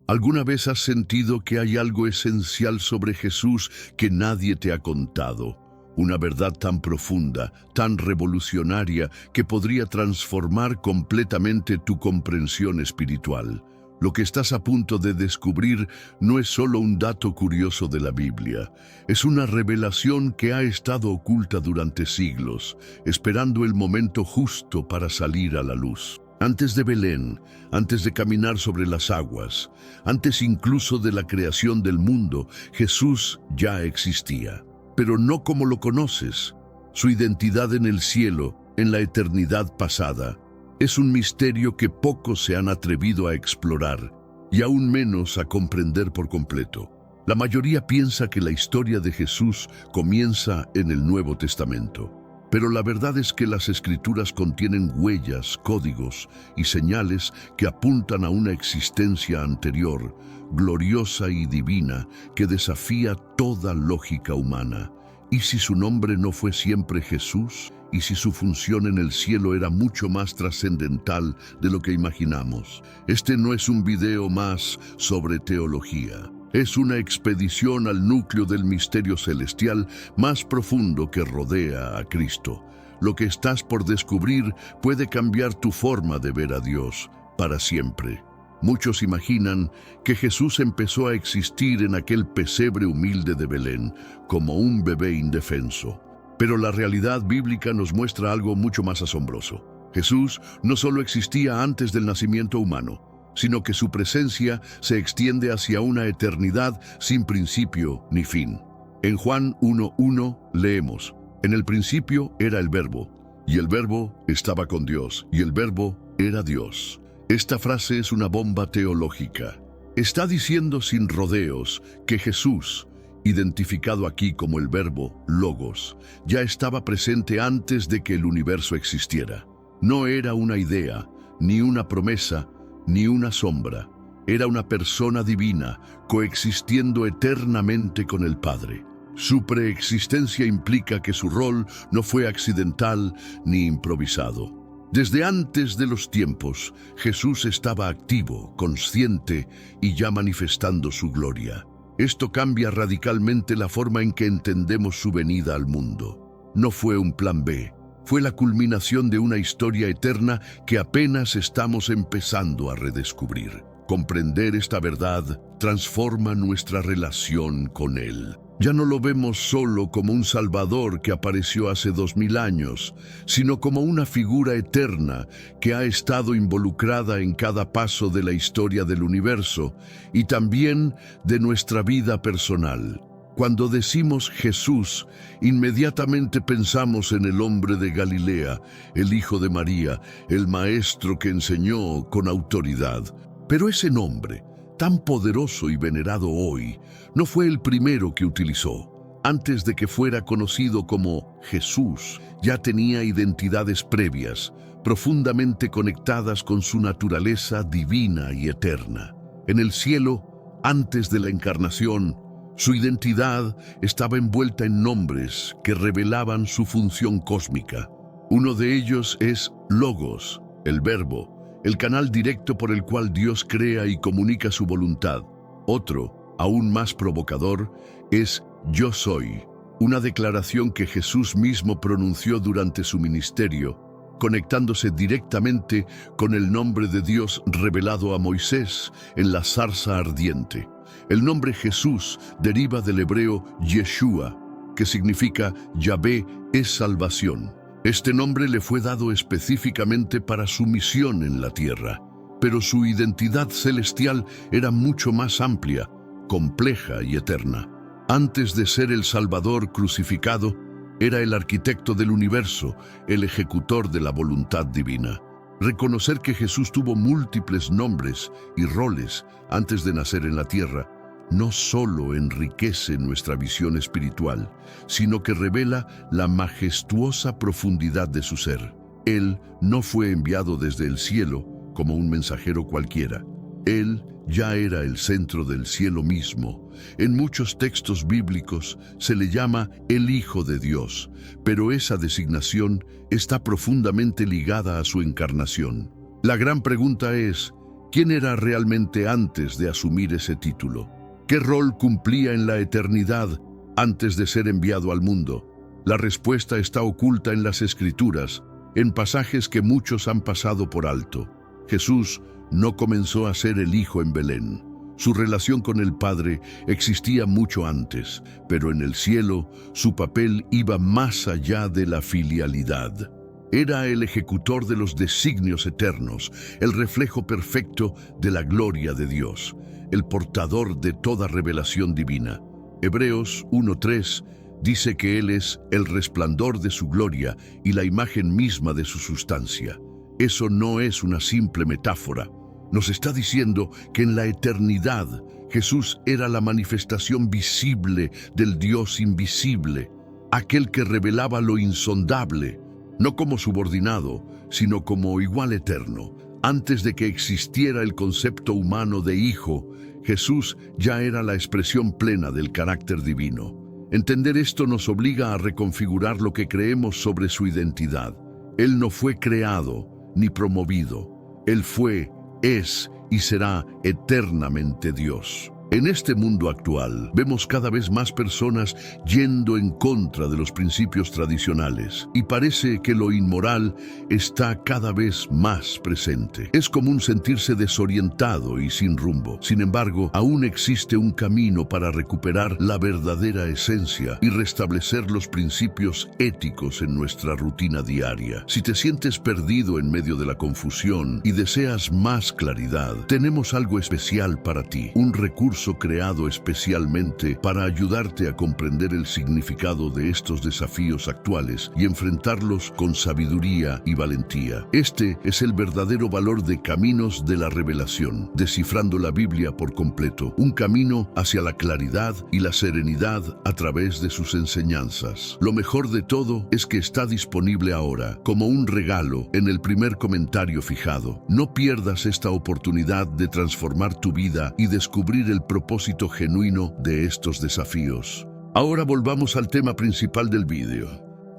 ¿Alguna vez has sentido que hay algo esencial sobre Jesús que nadie te ha contado? Una verdad tan profunda, tan revolucionaria, que podría transformar completamente tu comprensión espiritual. Lo que estás a punto de descubrir no es solo un dato curioso de la Biblia, es una revelación que ha estado oculta durante siglos, esperando el momento justo para salir a la luz. Antes de Belén, antes de caminar sobre las aguas, antes incluso de la creación del mundo, Jesús ya existía. Pero no como lo conoces. Su identidad en el cielo, en la eternidad pasada, es un misterio que pocos se han atrevido a explorar y aún menos a comprender por completo. La mayoría piensa que la historia de Jesús comienza en el Nuevo Testamento. Pero la verdad es que las Escrituras contienen huellas, códigos y señales que apuntan a una existencia anterior, gloriosa y divina, que desafía toda lógica humana. ¿Y si su nombre no fue siempre Jesús? ¿Y si su función en el cielo era mucho más trascendental de lo que imaginamos? Este no es un video más sobre teología. Es una expedición al núcleo del misterio celestial más profundo que rodea a Cristo. Lo que estás por descubrir puede cambiar tu forma de ver a Dios para siempre. Muchos imaginan que Jesús empezó a existir en aquel pesebre humilde de Belén, como un bebé indefenso. Pero la realidad bíblica nos muestra algo mucho más asombroso. Jesús no solo existía antes del nacimiento humano, sino que su presencia se extiende hacia una eternidad sin principio ni fin. En Juan 1:1 leemos: en el principio era el Verbo, y el Verbo estaba con Dios, y el Verbo era Dios. Esta frase es una bomba teológica. Está diciendo sin rodeos que Jesús, identificado aquí como el Verbo, Logos, ya estaba presente antes de que el universo existiera. No era una idea, ni una promesa, ni una sombra. Era una persona divina, coexistiendo eternamente con el Padre. Su preexistencia implica que su rol no fue accidental ni improvisado. Desde antes de los tiempos, Jesús estaba activo, consciente y ya manifestando su gloria. Esto cambia radicalmente la forma en que entendemos su venida al mundo. No fue un plan B. Fue la culminación de una historia eterna que apenas estamos empezando a redescubrir. Comprender esta verdad transforma nuestra relación con Él. Ya no lo vemos solo como un Salvador que apareció hace 2000 años, sino como una figura eterna que ha estado involucrada en cada paso de la historia del universo y también de nuestra vida personal. Cuando decimos Jesús, inmediatamente pensamos en el hombre de Galilea, el hijo de María, el maestro que enseñó con autoridad. Pero ese nombre, tan poderoso y venerado hoy, no fue el primero que utilizó. Antes de que fuera conocido como Jesús, ya tenía identidades previas, profundamente conectadas con su naturaleza divina y eterna. En el cielo, antes de la encarnación, su identidad estaba envuelta en nombres que revelaban su función cósmica. Uno de ellos es Logos, el Verbo, el canal directo por el cual Dios crea y comunica su voluntad. Otro, aún más provocador, es Yo soy, una declaración que Jesús mismo pronunció durante su ministerio, conectándose directamente con el nombre de Dios revelado a Moisés en la zarza ardiente. El nombre Jesús deriva del hebreo Yeshua, que significa Yahvé es salvación. Este nombre le fue dado específicamente para su misión en la tierra, pero su identidad celestial era mucho más amplia, compleja y eterna. Antes de ser el Salvador crucificado, era el arquitecto del universo, el ejecutor de la voluntad divina. Reconocer que Jesús tuvo múltiples nombres y roles antes de nacer en la tierra no solo enriquece nuestra visión espiritual, sino que revela la majestuosa profundidad de su ser. Él no fue enviado desde el cielo como un mensajero cualquiera. Él ya era el centro del cielo mismo. En muchos textos bíblicos se le llama el Hijo de Dios, pero esa designación está profundamente ligada a su encarnación. La gran pregunta es, ¿Quién era realmente antes de asumir ese título? ¿Qué rol cumplía en la eternidad antes de ser enviado al mundo? La respuesta está oculta en las Escrituras, en pasajes que muchos han pasado por alto. Jesús no comenzó a ser el Hijo en Belén. Su relación con el Padre existía mucho antes, pero en el cielo su papel iba más allá de la filialidad. Era el ejecutor de los designios eternos, el reflejo perfecto de la gloria de Dios, el portador de toda revelación divina. Hebreos 1:3 dice que Él es el resplandor de su gloria y la imagen misma de su sustancia. Eso no es una simple metáfora. Nos está diciendo que en la eternidad Jesús era la manifestación visible del Dios invisible, aquel que revelaba lo insondable, no como subordinado, sino como igual eterno. Antes de que existiera el concepto humano de hijo, Jesús ya era la expresión plena del carácter divino. Entender esto nos obliga a reconfigurar lo que creemos sobre su identidad. Él no fue creado ni promovido. Él fue, es y será eternamente Dios. En este mundo actual, vemos cada vez más personas yendo en contra de los principios tradicionales y parece que lo inmoral está cada vez más presente. Es común sentirse desorientado y sin rumbo. Sin embargo, aún existe un camino para recuperar la verdadera esencia y restablecer los principios éticos en nuestra rutina diaria. Si te sientes perdido en medio de la confusión y deseas más claridad, tenemos algo especial para ti, un recurso creado especialmente para ayudarte a comprender el significado de estos desafíos actuales y enfrentarlos con sabiduría y valentía. Este es el verdadero valor de Caminos de la Revelación, descifrando la Biblia por completo, un camino hacia la claridad y la serenidad a través de sus enseñanzas. Lo mejor de todo es que está disponible ahora, como un regalo, en el primer comentario fijado. No pierdas esta oportunidad de transformar tu vida y descubrir el propósito genuino de estos desafíos. Ahora volvamos al tema principal del vídeo.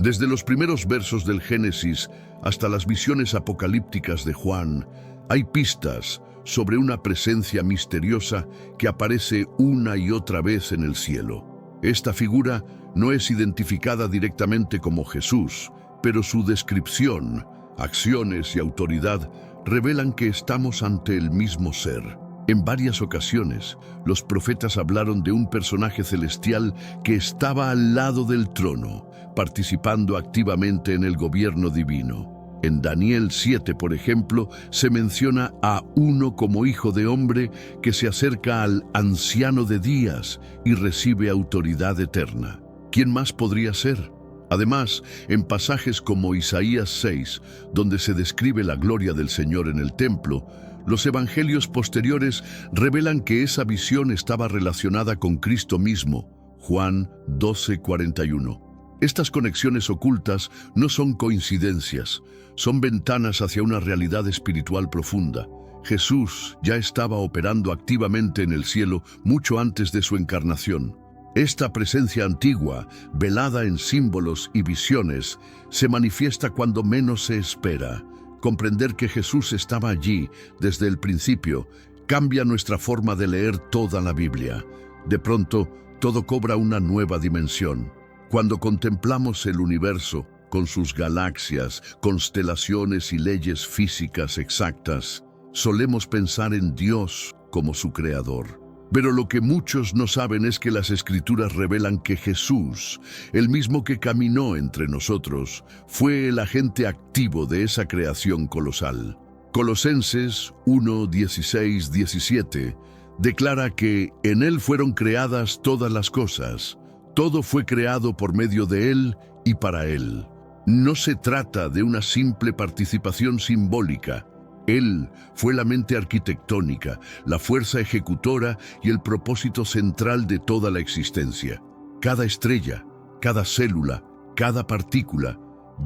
Desde los primeros versos del Génesis hasta las visiones apocalípticas de Juan, hay pistas sobre una presencia misteriosa que aparece una y otra vez en el cielo. Esta figura no es identificada directamente como Jesús, pero su descripción, acciones y autoridad revelan que estamos ante el mismo ser. En varias ocasiones, los profetas hablaron de un personaje celestial que estaba al lado del trono, participando activamente en el gobierno divino. En Daniel 7, por ejemplo, se menciona a uno como hijo de hombre que se acerca al anciano de días y recibe autoridad eterna. ¿Quién más podría ser? Además, en pasajes como Isaías 6, donde se describe la gloria del Señor en el templo, los evangelios posteriores revelan que esa visión estaba relacionada con Cristo mismo, Juan 12:41. Estas conexiones ocultas no son coincidencias, son ventanas hacia una realidad espiritual profunda. Jesús ya estaba operando activamente en el cielo mucho antes de su encarnación. Esta presencia antigua, velada en símbolos y visiones, se manifiesta cuando menos se espera. Comprender que Jesús estaba allí desde el principio cambia nuestra forma de leer toda la Biblia. De pronto, todo cobra una nueva dimensión. Cuando contemplamos el universo, con sus galaxias, constelaciones y leyes físicas exactas, solemos pensar en Dios como su creador. Pero lo que muchos no saben es que las Escrituras revelan que Jesús, el mismo que caminó entre nosotros, fue el agente activo de esa creación colosal. Colosenses 1, 16, 17 declara que en Él fueron creadas todas las cosas. Todo fue creado por medio de Él y para Él. No se trata de una simple participación simbólica. Él fue la mente arquitectónica, la fuerza ejecutora y el propósito central de toda la existencia. Cada estrella, cada célula, cada partícula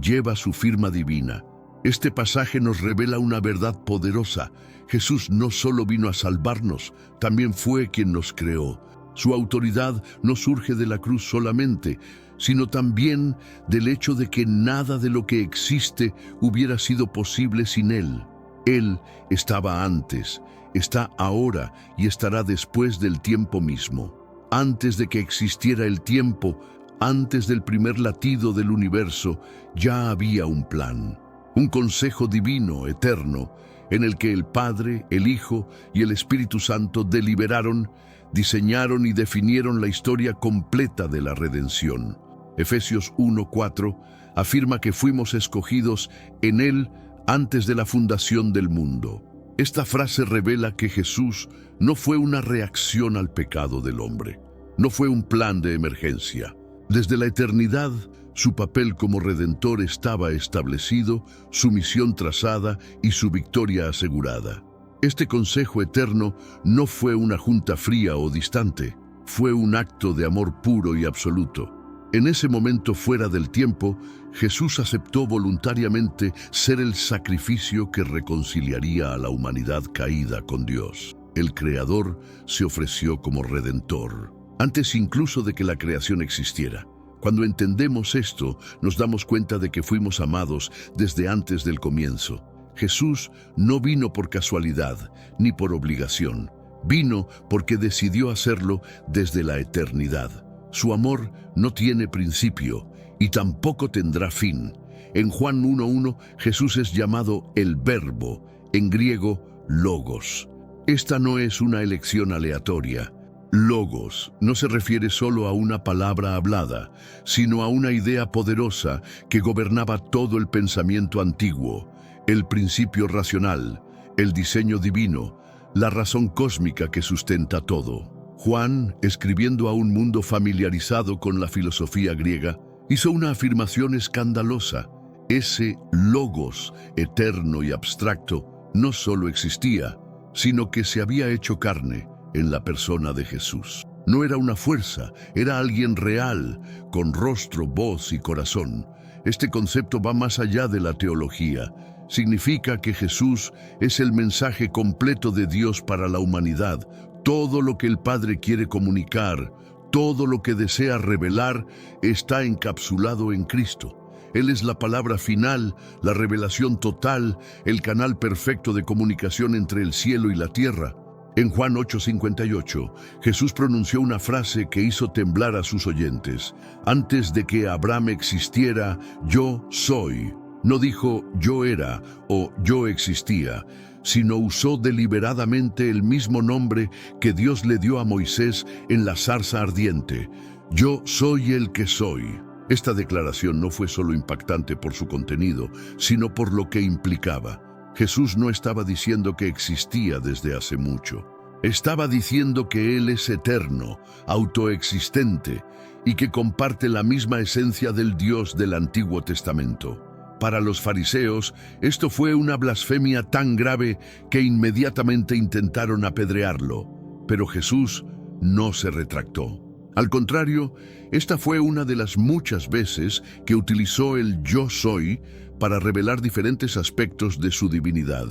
lleva su firma divina. Este pasaje nos revela una verdad poderosa. Jesús no solo vino a salvarnos, también fue quien nos creó. Su autoridad no surge de la cruz solamente, sino también del hecho de que nada de lo que existe hubiera sido posible sin Él. Él estaba antes, está ahora y estará después del tiempo mismo. Antes de que existiera el tiempo, antes del primer latido del universo, ya había un plan, un consejo divino, eterno, en el que el Padre, el Hijo y el Espíritu Santo deliberaron, diseñaron y definieron la historia completa de la redención. Efesios 1:4 afirma que fuimos escogidos en Él antes de la fundación del mundo. Esta frase revela que Jesús no fue una reacción al pecado del hombre, no fue un plan de emergencia. Desde la eternidad, su papel como redentor estaba establecido, su misión trazada y su victoria asegurada. Este consejo eterno no fue una junta fría o distante, fue un acto de amor puro y absoluto. En ese momento fuera del tiempo, Jesús aceptó voluntariamente ser el sacrificio que reconciliaría a la humanidad caída con Dios. El Creador se ofreció como redentor, antes incluso de que la creación existiera. Cuando entendemos esto, nos damos cuenta de que fuimos amados desde antes del comienzo. Jesús no vino por casualidad ni por obligación, vino porque decidió hacerlo desde la eternidad. Su amor no tiene principio y tampoco tendrá fin. En Juan 1:1, Jesús es llamado el Verbo, en griego, Logos. Esta no es una elección aleatoria. Logos no se refiere solo a una palabra hablada, sino a una idea poderosa que gobernaba todo el pensamiento antiguo, el principio racional, el diseño divino, la razón cósmica que sustenta todo. Juan, escribiendo a un mundo familiarizado con la filosofía griega, hizo una afirmación escandalosa. Ese Logos, eterno y abstracto, no solo existía, sino que se había hecho carne en la persona de Jesús. No era una fuerza, era alguien real, con rostro, voz y corazón. Este concepto va más allá de la teología. Significa que Jesús es el mensaje completo de Dios para la humanidad. Todo lo que el Padre quiere comunicar, todo lo que desea revelar, está encapsulado en Cristo. Él es la palabra final, la revelación total, el canal perfecto de comunicación entre el cielo y la tierra. En Juan 8:58, Jesús pronunció una frase que hizo temblar a sus oyentes. Antes de que Abraham existiera, yo soy. No dijo yo era o yo existía, sino usó deliberadamente el mismo nombre que Dios le dio a Moisés en la zarza ardiente. Yo soy el que soy. Esta declaración no fue solo impactante por su contenido, sino por lo que implicaba. Jesús no estaba diciendo que existía desde hace mucho. Estaba diciendo que Él es eterno, autoexistente, y que comparte la misma esencia del Dios del Antiguo Testamento. Para los fariseos, esto fue una blasfemia tan grave que inmediatamente intentaron apedrearlo, pero Jesús no se retractó. Al contrario, esta fue una de las muchas veces que utilizó el yo soy para revelar diferentes aspectos de su divinidad.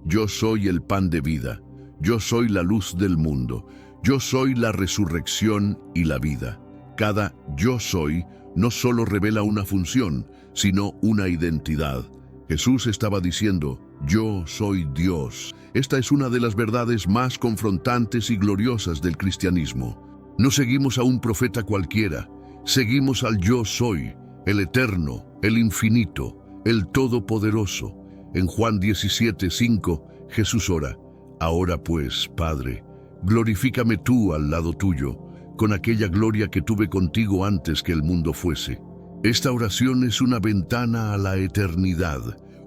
Yo soy el pan de vida, yo soy la luz del mundo, yo soy la resurrección y la vida. Cada yo soy no solo revela una función, sino una identidad. Jesús estaba diciendo, yo soy Dios. Esta es una de las verdades más confrontantes y gloriosas del cristianismo. No seguimos a un profeta cualquiera, seguimos al yo soy, el eterno, el infinito, el todopoderoso. En Juan 17:5, Jesús ora, ahora pues, Padre, glorifícame tú al lado tuyo, con aquella gloria que tuve contigo antes que el mundo fuese. Esta oración es una ventana a la eternidad,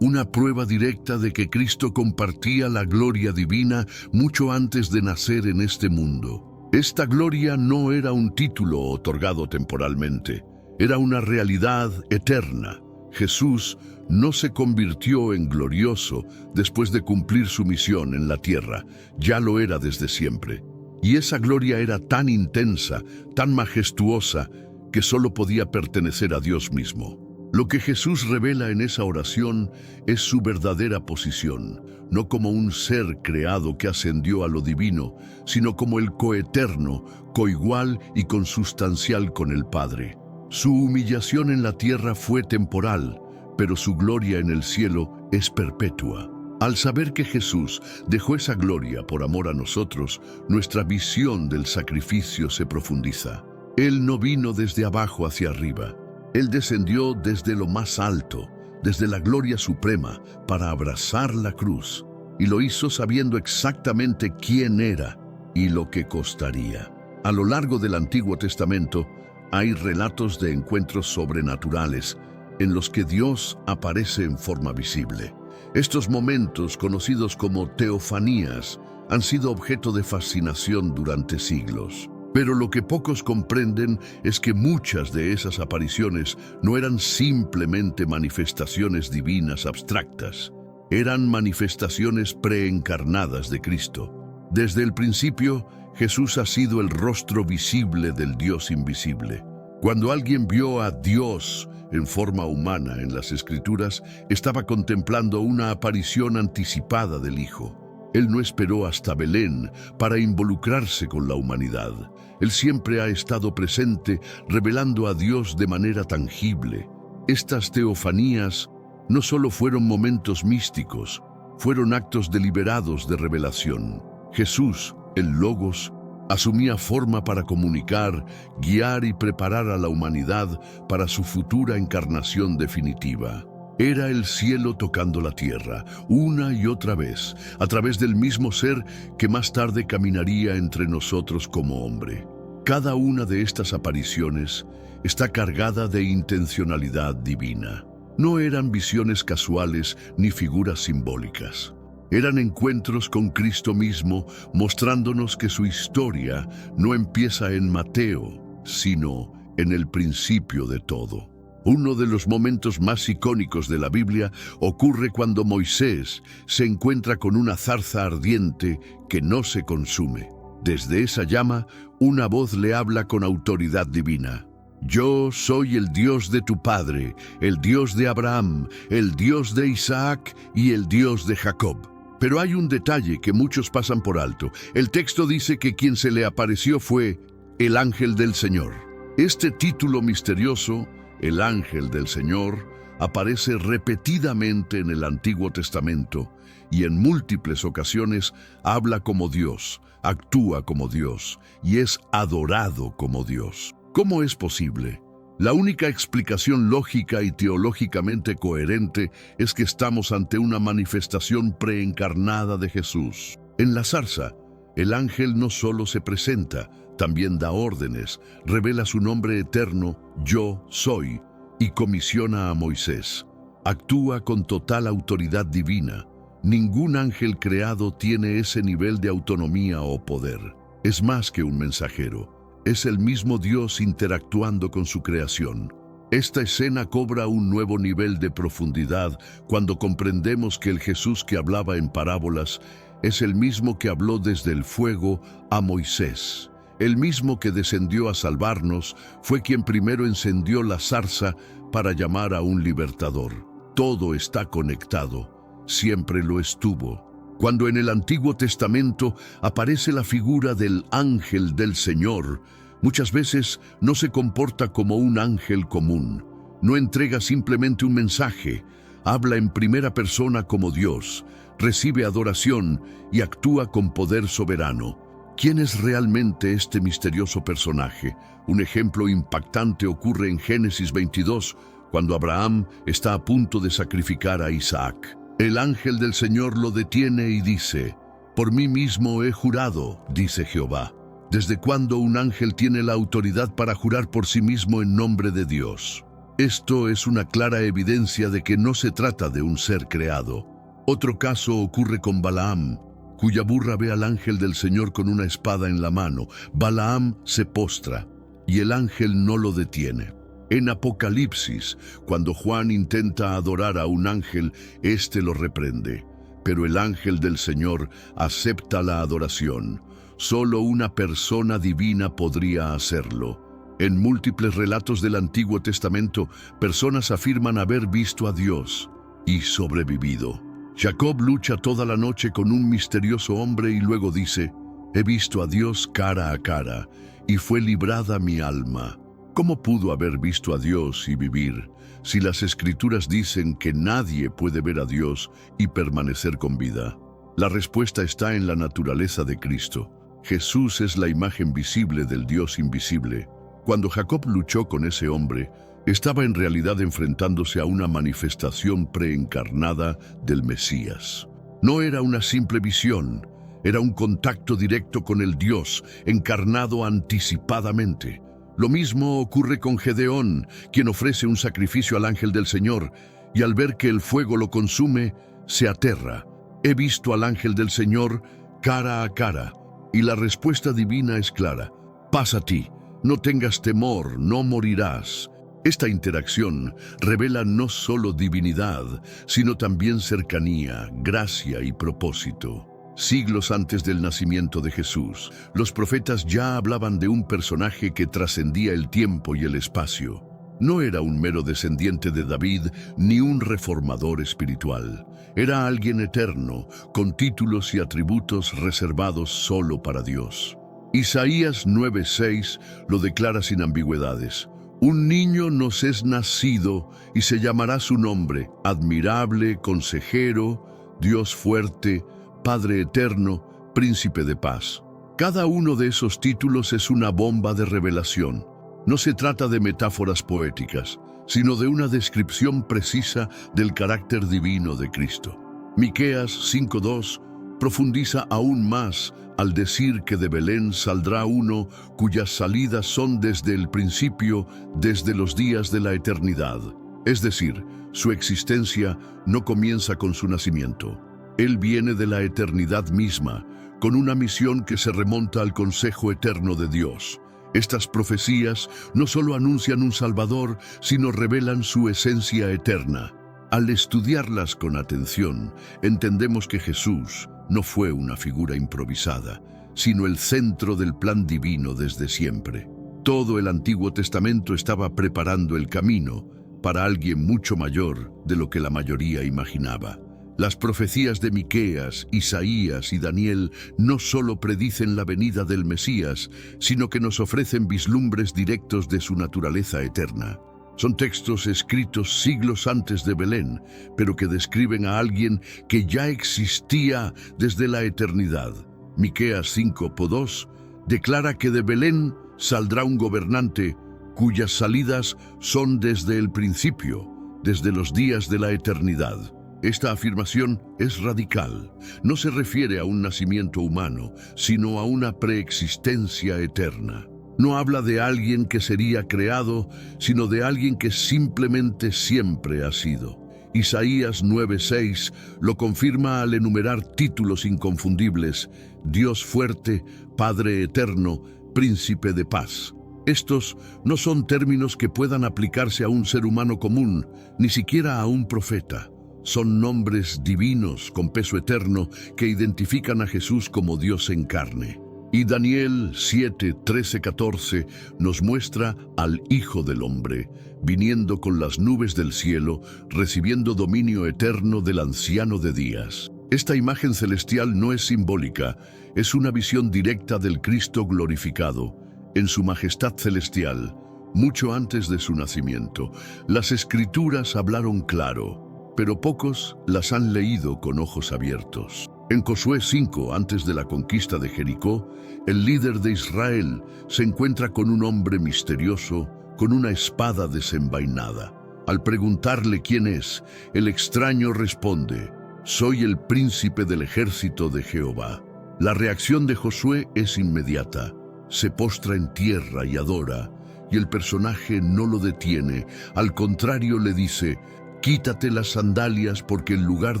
una prueba directa de que Cristo compartía la gloria divina mucho antes de nacer en este mundo. Esta gloria no era un título otorgado temporalmente, era una realidad eterna. Jesús no se convirtió en glorioso después de cumplir su misión en la tierra, ya lo era desde siempre. Y esa gloria era tan intensa, tan majestuosa, que solo podía pertenecer a Dios mismo. Lo que Jesús revela en esa oración es su verdadera posición, no como un ser creado que ascendió a lo divino, sino como el coeterno, coigual y consustancial con el Padre. Su humillación en la tierra fue temporal, pero su gloria en el cielo es perpetua. Al saber que Jesús dejó esa gloria por amor a nosotros, nuestra visión del sacrificio se profundiza. Él no vino desde abajo hacia arriba. Él descendió desde lo más alto, desde la gloria suprema, para abrazar la cruz. Y lo hizo sabiendo exactamente quién era y lo que costaría. A lo largo del Antiguo Testamento hay relatos de encuentros sobrenaturales en los que Dios aparece en forma visible. Estos momentos, conocidos como teofanías, han sido objeto de fascinación durante siglos. Pero lo que pocos comprenden es que muchas de esas apariciones no eran simplemente manifestaciones divinas abstractas, eran manifestaciones preencarnadas de Cristo. Desde el principio, Jesús ha sido el rostro visible del Dios invisible. Cuando alguien vio a Dios en forma humana en las Escrituras, estaba contemplando una aparición anticipada del Hijo. Él no esperó hasta Belén para involucrarse con la humanidad. Él siempre ha estado presente, revelando a Dios de manera tangible. Estas teofanías no solo fueron momentos místicos, fueron actos deliberados de revelación. Jesús, el Logos, asumía forma para comunicar, guiar y preparar a la humanidad para su futura encarnación definitiva. Era el cielo tocando la tierra, una y otra vez, a través del mismo ser que más tarde caminaría entre nosotros como hombre. Cada una de estas apariciones está cargada de intencionalidad divina. No eran visiones casuales ni figuras simbólicas. Eran encuentros con Cristo mismo, mostrándonos que su historia no empieza en Mateo, sino en el principio de todo. Uno de los momentos más icónicos de la Biblia ocurre cuando Moisés se encuentra con una zarza ardiente que no se consume. Desde esa llama, una voz le habla con autoridad divina. Yo soy el Dios de tu padre, el Dios de Abraham, el Dios de Isaac y el Dios de Jacob. Pero hay un detalle que muchos pasan por alto. El texto dice que quien se le apareció fue el ángel del Señor. Este título misterioso, el ángel del Señor, aparece repetidamente en el Antiguo Testamento y en múltiples ocasiones habla como Dios, actúa como Dios y es adorado como Dios. ¿Cómo es posible? La única explicación lógica y teológicamente coherente es que estamos ante una manifestación preencarnada de Jesús. En la zarza, el ángel no solo se presenta, también da órdenes, revela su nombre eterno, yo soy, y comisiona a Moisés. Actúa con total autoridad divina. Ningún ángel creado tiene ese nivel de autonomía o poder. Es más que un mensajero. Es el mismo Dios interactuando con su creación. Esta escena cobra un nuevo nivel de profundidad cuando comprendemos que el Jesús que hablaba en parábolas es el mismo que habló desde el fuego a Moisés. El mismo que descendió a salvarnos fue quien primero encendió la zarza para llamar a un libertador. Todo está conectado, siempre lo estuvo. Cuando en el Antiguo Testamento aparece la figura del ángel del Señor, muchas veces no se comporta como un ángel común. No entrega simplemente un mensaje, habla en primera persona como Dios, recibe adoración y actúa con poder soberano. ¿Quién es realmente este misterioso personaje? Un ejemplo impactante ocurre en Génesis 22, cuando Abraham está a punto de sacrificar a Isaac. El ángel del Señor lo detiene y dice, «Por mí mismo he jurado», dice Jehová. ¿Desde cuándo un ángel tiene la autoridad para jurar por sí mismo en nombre de Dios? Esto es una clara evidencia de que no se trata de un ser creado. Otro caso ocurre con Balaam, cuya burra ve al ángel del Señor con una espada en la mano. Balaam se postra y el ángel no lo detiene. En Apocalipsis, cuando Juan intenta adorar a un ángel, éste lo reprende. Pero el ángel del Señor acepta la adoración. Solo una persona divina podría hacerlo. En múltiples relatos del Antiguo Testamento, personas afirman haber visto a Dios y sobrevivido. Jacob lucha toda la noche con un misterioso hombre y luego dice, «He visto a Dios cara a cara, y fue librada mi alma». ¿Cómo pudo haber visto a Dios y vivir si las Escrituras dicen que nadie puede ver a Dios y permanecer con vida? La respuesta está en la naturaleza de Cristo. Jesús es la imagen visible del Dios invisible. Cuando Jacob luchó con ese hombre, estaba en realidad enfrentándose a una manifestación preencarnada del Mesías. No era una simple visión, era un contacto directo con el Dios, encarnado anticipadamente. Lo mismo ocurre con Gedeón, quien ofrece un sacrificio al ángel del Señor, y al ver que el fuego lo consume, se aterra. He visto al ángel del Señor cara a cara, y la respuesta divina es clara. Paz a ti, no tengas temor, no morirás. Esta interacción revela no solo divinidad, sino también cercanía, gracia y propósito. Siglos antes del nacimiento de Jesús, los profetas ya hablaban de un personaje que trascendía el tiempo y el espacio. No era un mero descendiente de David ni un reformador espiritual. Era alguien eterno, con títulos y atributos reservados solo para Dios. Isaías 9:6 lo declara sin ambigüedades. Un niño nos es nacido y se llamará su nombre, admirable, consejero, Dios fuerte, Padre eterno, príncipe de paz. Cada uno de esos títulos es una bomba de revelación. No se trata de metáforas poéticas, sino de una descripción precisa del carácter divino de Cristo. Miqueas 5:2 profundiza aún más al decir que de Belén saldrá uno cuyas salidas son desde el principio, desde los días de la eternidad. Es decir, su existencia no comienza con su nacimiento. Él viene de la eternidad misma, con una misión que se remonta al consejo eterno de Dios. Estas profecías no solo anuncian un Salvador, sino revelan su esencia eterna. Al estudiarlas con atención, entendemos que Jesús no fue una figura improvisada, sino el centro del plan divino desde siempre. Todo el Antiguo Testamento estaba preparando el camino para alguien mucho mayor de lo que la mayoría imaginaba. Las profecías de Miqueas, Isaías y Daniel no solo predicen la venida del Mesías, sino que nos ofrecen vislumbres directos de su naturaleza eterna. Son textos escritos siglos antes de Belén, pero que describen a alguien que ya existía desde la eternidad. Miqueas 5:2 declara que de Belén saldrá un gobernante cuyas salidas son desde el principio, desde los días de la eternidad. Esta afirmación es radical. No se refiere a un nacimiento humano, sino a una preexistencia eterna. No habla de alguien que sería creado, sino de alguien que simplemente siempre ha sido. Isaías 9:6 lo confirma al enumerar títulos inconfundibles: Dios fuerte, Padre eterno, Príncipe de paz. Estos no son términos que puedan aplicarse a un ser humano común, ni siquiera a un profeta. Son nombres divinos con peso eterno que identifican a Jesús como Dios en carne. Y Daniel 7:13-14 nos muestra al Hijo del Hombre, viniendo con las nubes del cielo, recibiendo dominio eterno del Anciano de Días. Esta imagen celestial no es simbólica, es una visión directa del Cristo glorificado, en su majestad celestial, mucho antes de su nacimiento. Las Escrituras hablaron claro, pero pocos las han leído con ojos abiertos. En Josué 5, antes de la conquista de Jericó, el líder de Israel se encuentra con un hombre misterioso con una espada desenvainada. Al preguntarle quién es, el extraño responde: «Soy el príncipe del ejército de Jehová». La reacción de Josué es inmediata. Se postra en tierra y adora, y el personaje no lo detiene. Al contrario, le dice: «Quítate las sandalias porque el lugar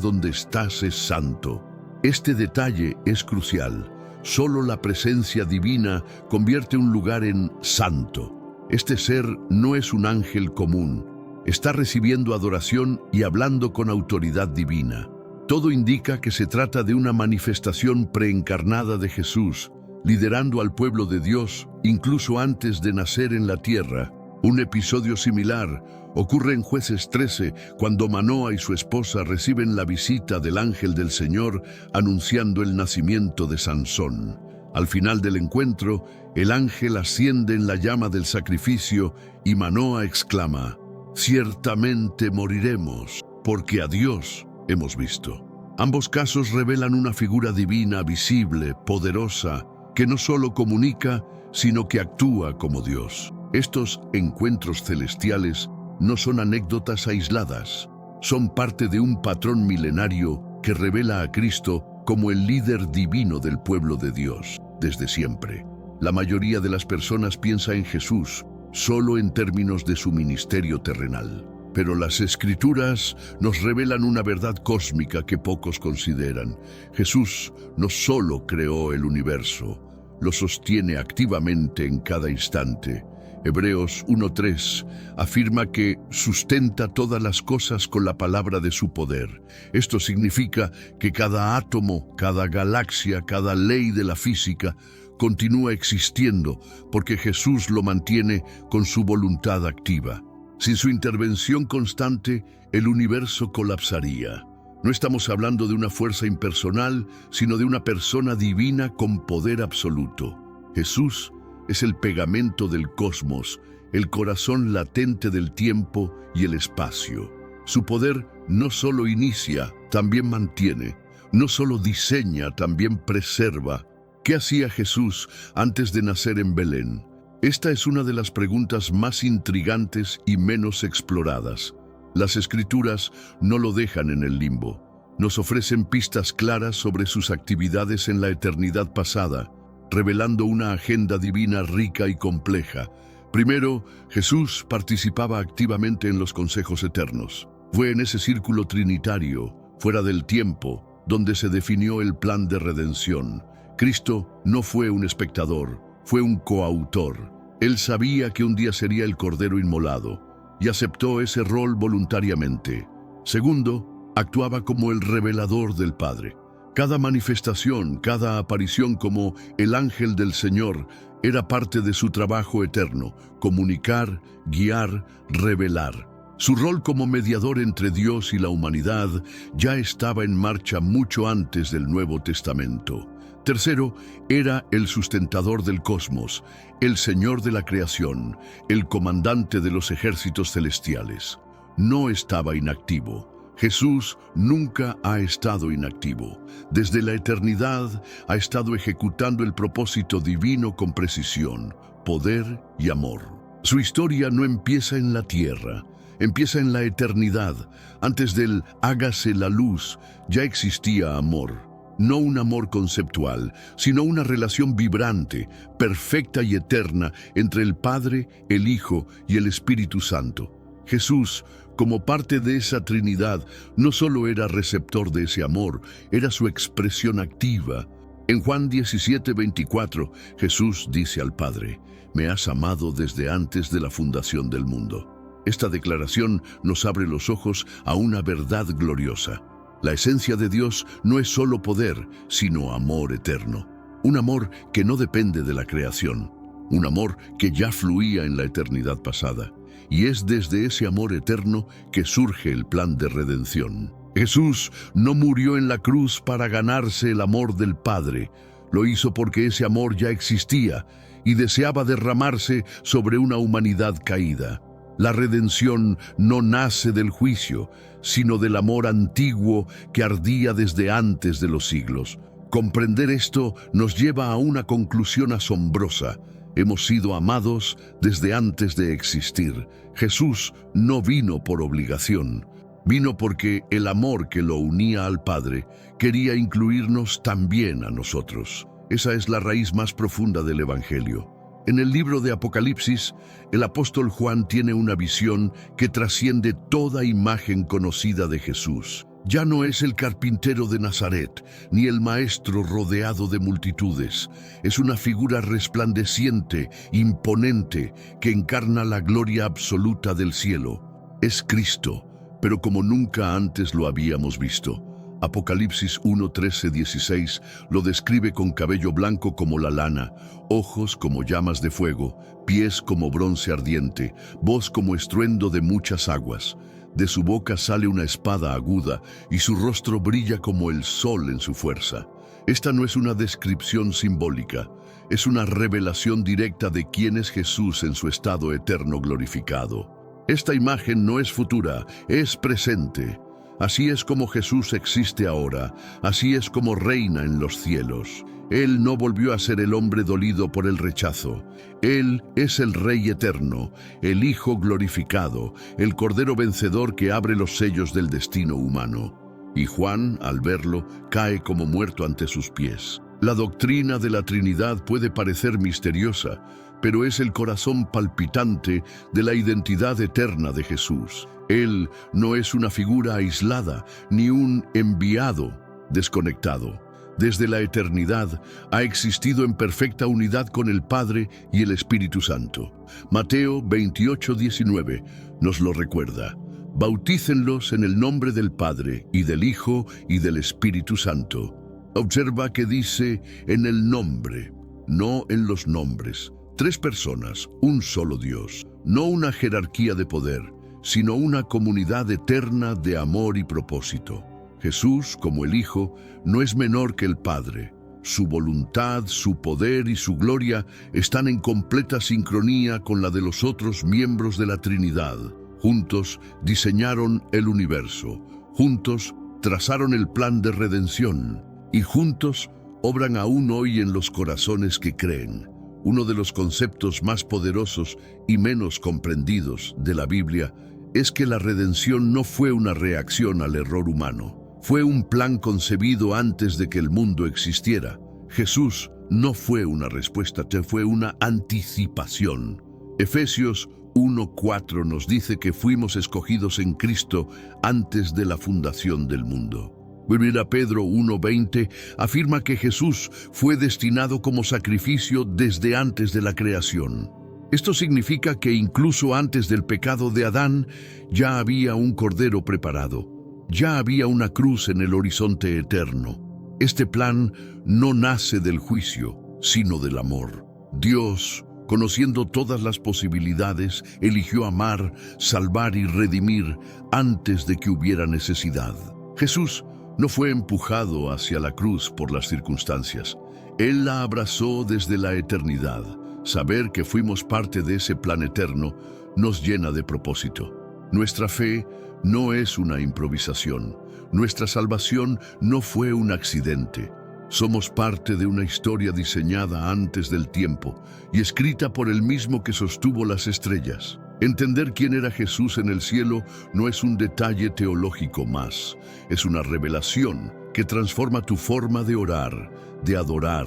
donde estás es santo». Este detalle es crucial. Solo la presencia divina convierte un lugar en santo. Este ser no es un ángel común. Está recibiendo adoración y hablando con autoridad divina. Todo indica que se trata de una manifestación preencarnada de Jesús, liderando al pueblo de Dios incluso antes de nacer en la tierra. Un episodio similar ocurre en Jueces 13, cuando Manoa y su esposa reciben la visita del ángel del Señor anunciando el nacimiento de Sansón. Al final del encuentro, el ángel asciende en la llama del sacrificio y Manoa exclama: «Ciertamente moriremos, porque a Dios hemos visto». Ambos casos revelan una figura divina, visible, poderosa, que no solo comunica, sino que actúa como Dios. Estos encuentros celestiales no son anécdotas aisladas, son parte de un patrón milenario que revela a Cristo como el líder divino del pueblo de Dios desde siempre. La mayoría de las personas piensa en Jesús solo en términos de su ministerio terrenal, pero las Escrituras nos revelan una verdad cósmica que pocos consideran. Jesús no solo creó el universo, lo sostiene activamente en cada instante. Hebreos 1:3 afirma que sustenta todas las cosas con la palabra de su poder. Esto significa que cada átomo, cada galaxia, cada ley de la física continúa existiendo porque Jesús lo mantiene con su voluntad activa. Sin su intervención constante, el universo colapsaría. No estamos hablando de una fuerza impersonal, sino de una persona divina con poder absoluto. Jesús es el pegamento del cosmos, el corazón latente del tiempo y el espacio. Su poder no solo inicia, también mantiene. No solo diseña, también preserva. ¿Qué hacía Jesús antes de nacer en Belén? Esta es una de las preguntas más intrigantes y menos exploradas. Las Escrituras no lo dejan en el limbo. Nos ofrecen pistas claras sobre sus actividades en la eternidad pasada, revelando una agenda divina rica y compleja. Primero, Jesús participaba activamente en los consejos eternos. Fue en ese círculo trinitario, fuera del tiempo, donde se definió el plan de redención. Cristo no fue un espectador, fue un coautor. Él sabía que un día sería el Cordero inmolado y aceptó ese rol voluntariamente. Segundo, actuaba como el revelador del Padre. Cada manifestación, cada aparición como el ángel del Señor era parte de su trabajo eterno: comunicar, guiar, revelar. Su rol como mediador entre Dios y la humanidad ya estaba en marcha mucho antes del Nuevo Testamento. Tercero, era el sustentador del cosmos, el Señor de la creación, el comandante de los ejércitos celestiales. No estaba inactivo. Jesús nunca ha estado inactivo. Desde la eternidad ha estado ejecutando el propósito divino con precisión, poder y amor. Su historia no empieza en la tierra, empieza en la eternidad. Antes del hágase la luz, ya existía amor. No un amor conceptual, sino una relación vibrante, perfecta y eterna entre el Padre, el Hijo y el Espíritu Santo. Jesús, como parte de esa Trinidad, no solo era receptor de ese amor, era su expresión activa. En Juan 17:24, Jesús dice al Padre: «Me has amado desde antes de la fundación del mundo». Esta declaración nos abre los ojos a una verdad gloriosa. La esencia de Dios no es solo poder, sino amor eterno. Un amor que no depende de la creación. Un amor que ya fluía en la eternidad pasada. Y es desde ese amor eterno que surge el plan de redención. Jesús no murió en la cruz para ganarse el amor del Padre. Lo hizo porque ese amor ya existía y deseaba derramarse sobre una humanidad caída. La redención no nace del juicio, sino del amor antiguo que ardía desde antes de los siglos. Comprender esto nos lleva a una conclusión asombrosa. Hemos sido amados desde antes de existir. Jesús no vino por obligación. Vino porque el amor que lo unía al Padre quería incluirnos también a nosotros. Esa es la raíz más profunda del Evangelio. En el libro de Apocalipsis, el apóstol Juan tiene una visión que trasciende toda imagen conocida de Jesús. Ya no es el carpintero de Nazaret, ni el maestro rodeado de multitudes. Es una figura resplandeciente, imponente, que encarna la gloria absoluta del cielo. Es Cristo, pero como nunca antes lo habíamos visto. Apocalipsis 1:13-16 lo describe con cabello blanco como la lana, ojos como llamas de fuego, pies como bronce ardiente, voz como estruendo de muchas aguas. De su boca sale una espada aguda y su rostro brilla como el sol en su fuerza. Esta no es una descripción simbólica, es una revelación directa de quién es Jesús en su estado eterno glorificado. Esta imagen no es futura, es presente. Así es como Jesús existe ahora, así es como reina en los cielos. Él no volvió a ser el hombre dolido por el rechazo. Él es el Rey eterno, el Hijo glorificado, el Cordero vencedor que abre los sellos del destino humano. Y Juan, al verlo, cae como muerto ante sus pies. La doctrina de la Trinidad puede parecer misteriosa, pero es el corazón palpitante de la identidad eterna de Jesús. Él no es una figura aislada, ni un enviado desconectado. Desde la eternidad ha existido en perfecta unidad con el Padre y el Espíritu Santo. Mateo 28:19 nos lo recuerda. Bautícenlos en el nombre del Padre, y del Hijo, y del Espíritu Santo. Observa que dice en el nombre, no en los nombres. 3 personas, un solo Dios. No una jerarquía de poder, sino una comunidad eterna de amor y propósito. Jesús, como el Hijo, no es menor que el Padre. Su voluntad, su poder y su gloria están en completa sincronía con la de los otros miembros de la Trinidad. Juntos diseñaron el universo, juntos trazaron el plan de redención y juntos obran aún hoy en los corazones que creen. Uno de los conceptos más poderosos y menos comprendidos de la Biblia es que la redención no fue una reacción al error humano. Fue un plan concebido antes de que el mundo existiera. Jesús no fue una respuesta, fue una anticipación. Efesios 1:4 nos dice que fuimos escogidos en Cristo antes de la fundación del mundo. Primera Pedro 1:20 afirma que Jesús fue destinado como sacrificio desde antes de la creación. Esto significa que incluso antes del pecado de Adán ya había un cordero preparado, ya había una cruz en el horizonte eterno. Este plan no nace del juicio, sino del amor. Dios, conociendo todas las posibilidades, eligió amar, salvar y redimir antes de que hubiera necesidad. Jesús no fue empujado hacia la cruz por las circunstancias. Él la abrazó desde la eternidad. Saber que fuimos parte de ese plan eterno nos llena de propósito. Nuestra fe no es una improvisación. Nuestra salvación no fue un accidente. Somos parte de una historia diseñada antes del tiempo y escrita por el mismo que sostuvo las estrellas. Entender quién era Jesús en el cielo no es un detalle teológico más, es una revelación que transforma tu forma de orar, de adorar,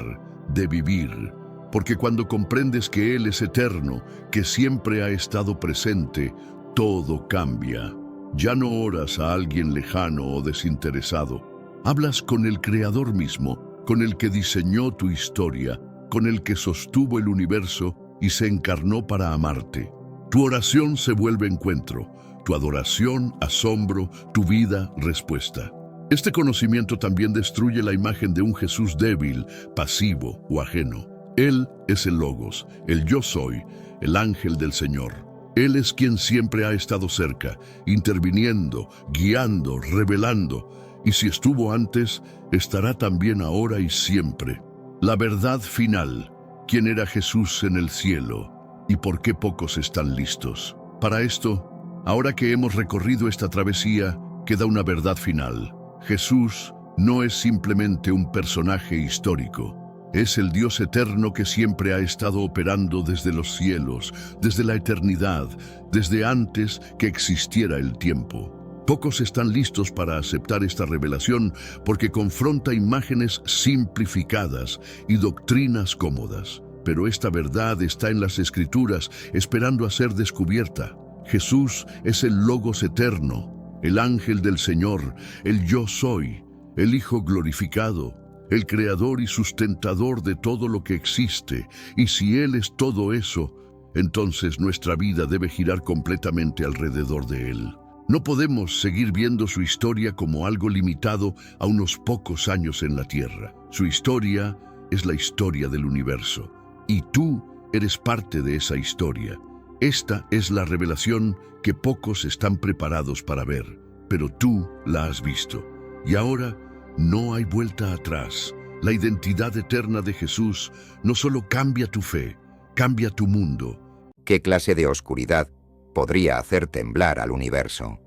de vivir. Porque cuando comprendes que Él es eterno, que siempre ha estado presente, todo cambia. Ya no oras a alguien lejano o desinteresado. Hablas con el Creador mismo, con el que diseñó tu historia, con el que sostuvo el universo y se encarnó para amarte. Tu oración se vuelve encuentro, tu adoración, asombro, tu vida, respuesta. Este conocimiento también destruye la imagen de un Jesús débil, pasivo o ajeno. Él es el Logos, el Yo Soy, el ángel del Señor. Él es quien siempre ha estado cerca, interviniendo, guiando, revelando, y si estuvo antes, estará también ahora y siempre. La verdad final, ¿quién era Jesús en el cielo? ¿Y por qué pocos están listos? Para esto, ahora que hemos recorrido esta travesía, queda una verdad final. Jesús no es simplemente un personaje histórico. Es el Dios eterno que siempre ha estado operando desde los cielos, desde la eternidad, desde antes que existiera el tiempo. Pocos están listos para aceptar esta revelación porque confronta imágenes simplificadas y doctrinas cómodas. Pero esta verdad está en las Escrituras, esperando a ser descubierta. Jesús es el Logos eterno, el ángel del Señor, el Yo Soy, el Hijo glorificado, el Creador y sustentador de todo lo que existe. Y si Él es todo eso, entonces nuestra vida debe girar completamente alrededor de Él. No podemos seguir viendo su historia como algo limitado a unos pocos años en la tierra. Su historia es la historia del universo. Y tú eres parte de esa historia. Esta es la revelación que pocos están preparados para ver, pero tú la has visto. Y ahora no hay vuelta atrás. La identidad eterna de Jesús no solo cambia tu fe, cambia tu mundo. ¿Qué clase de oscuridad podría hacer temblar al universo?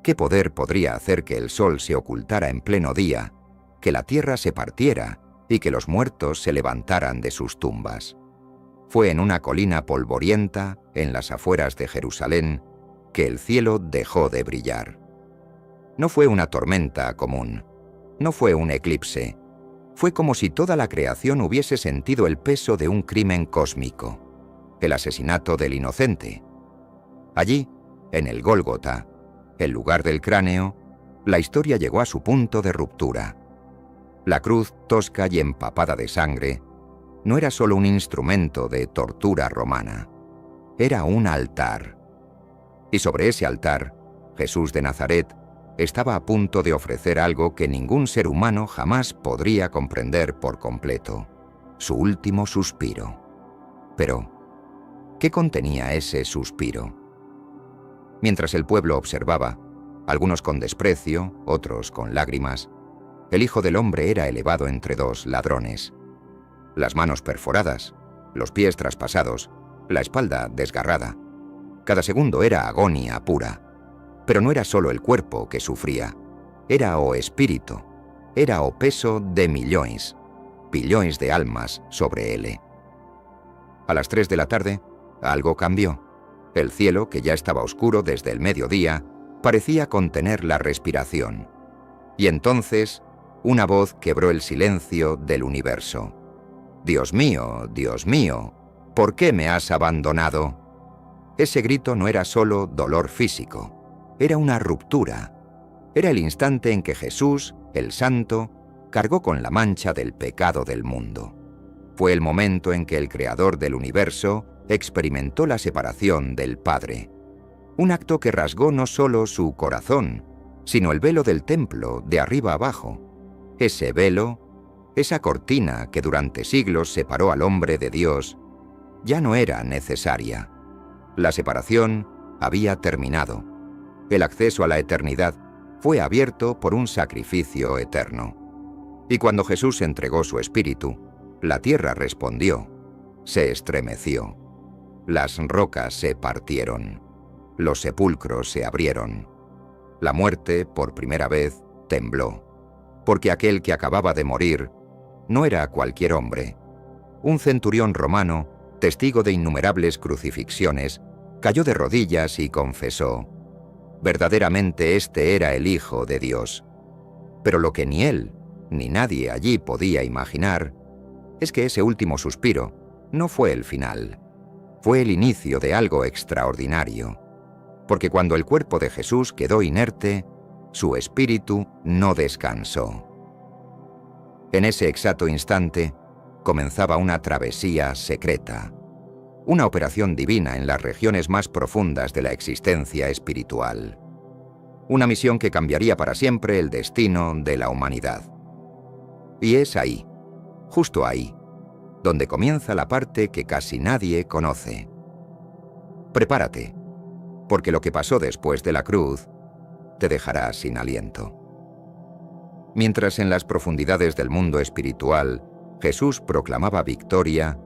¿Qué poder podría hacer que el sol se ocultara en pleno día, que la tierra se partiera y que los muertos se levantaran de sus tumbas? Fue en una colina polvorienta, en las afueras de Jerusalén, que el cielo dejó de brillar. No fue una tormenta común, no fue un eclipse, fue como si toda la creación hubiese sentido el peso de un crimen cósmico, el asesinato del inocente. Allí, en el Gólgota, el lugar del cráneo, la historia llegó a su punto de ruptura. La cruz, tosca y empapada de sangre, no era solo un instrumento de tortura romana, era un altar. Y sobre ese altar, Jesús de Nazaret estaba a punto de ofrecer algo que ningún ser humano jamás podría comprender por completo: su último suspiro. Pero, ¿qué contenía ese suspiro? Mientras el pueblo observaba, algunos con desprecio, otros con lágrimas, el Hijo del Hombre era elevado entre dos ladrones. Las manos perforadas, los pies traspasados, la espalda desgarrada. Cada segundo era agonía pura. Pero no era solo el cuerpo que sufría, era o espíritu, era o peso de millones, billones de almas sobre él. A las 3 de la tarde, algo cambió. El cielo, que ya estaba oscuro desde el mediodía, parecía contener la respiración. Y entonces, una voz quebró el silencio del universo. Dios mío, ¿por qué me has abandonado? Ese grito no era solo dolor físico. Era una ruptura. Era el instante en que Jesús, el Santo, cargó con la mancha del pecado del mundo. Fue el momento en que el Creador del universo experimentó la separación del Padre. Un acto que rasgó no solo su corazón, sino el velo del templo de arriba abajo. Ese velo, esa cortina que durante siglos separó al hombre de Dios, ya no era necesaria. La separación había terminado. El acceso a la eternidad fue abierto por un sacrificio eterno. Y cuando Jesús entregó su espíritu, la tierra respondió, se estremeció. Las rocas se partieron, los sepulcros se abrieron. La muerte, por primera vez, tembló, porque aquel que acababa de morir no era cualquier hombre. Un centurión romano, testigo de innumerables crucifixiones, cayó de rodillas y confesó: verdaderamente este era el Hijo de Dios. Pero lo que ni él, ni nadie allí podía imaginar, es que ese último suspiro no fue el final. Fue el inicio de algo extraordinario. Porque cuando el cuerpo de Jesús quedó inerte, su espíritu no descansó. En ese exacto instante, comenzaba una travesía secreta. Una operación divina en las regiones más profundas de la existencia espiritual. Una misión que cambiaría para siempre el destino de la humanidad. Y es ahí, justo ahí, donde comienza la parte que casi nadie conoce. Prepárate, porque lo que pasó después de la cruz te dejará sin aliento. Mientras en las profundidades del mundo espiritual Jesús proclamaba victoria,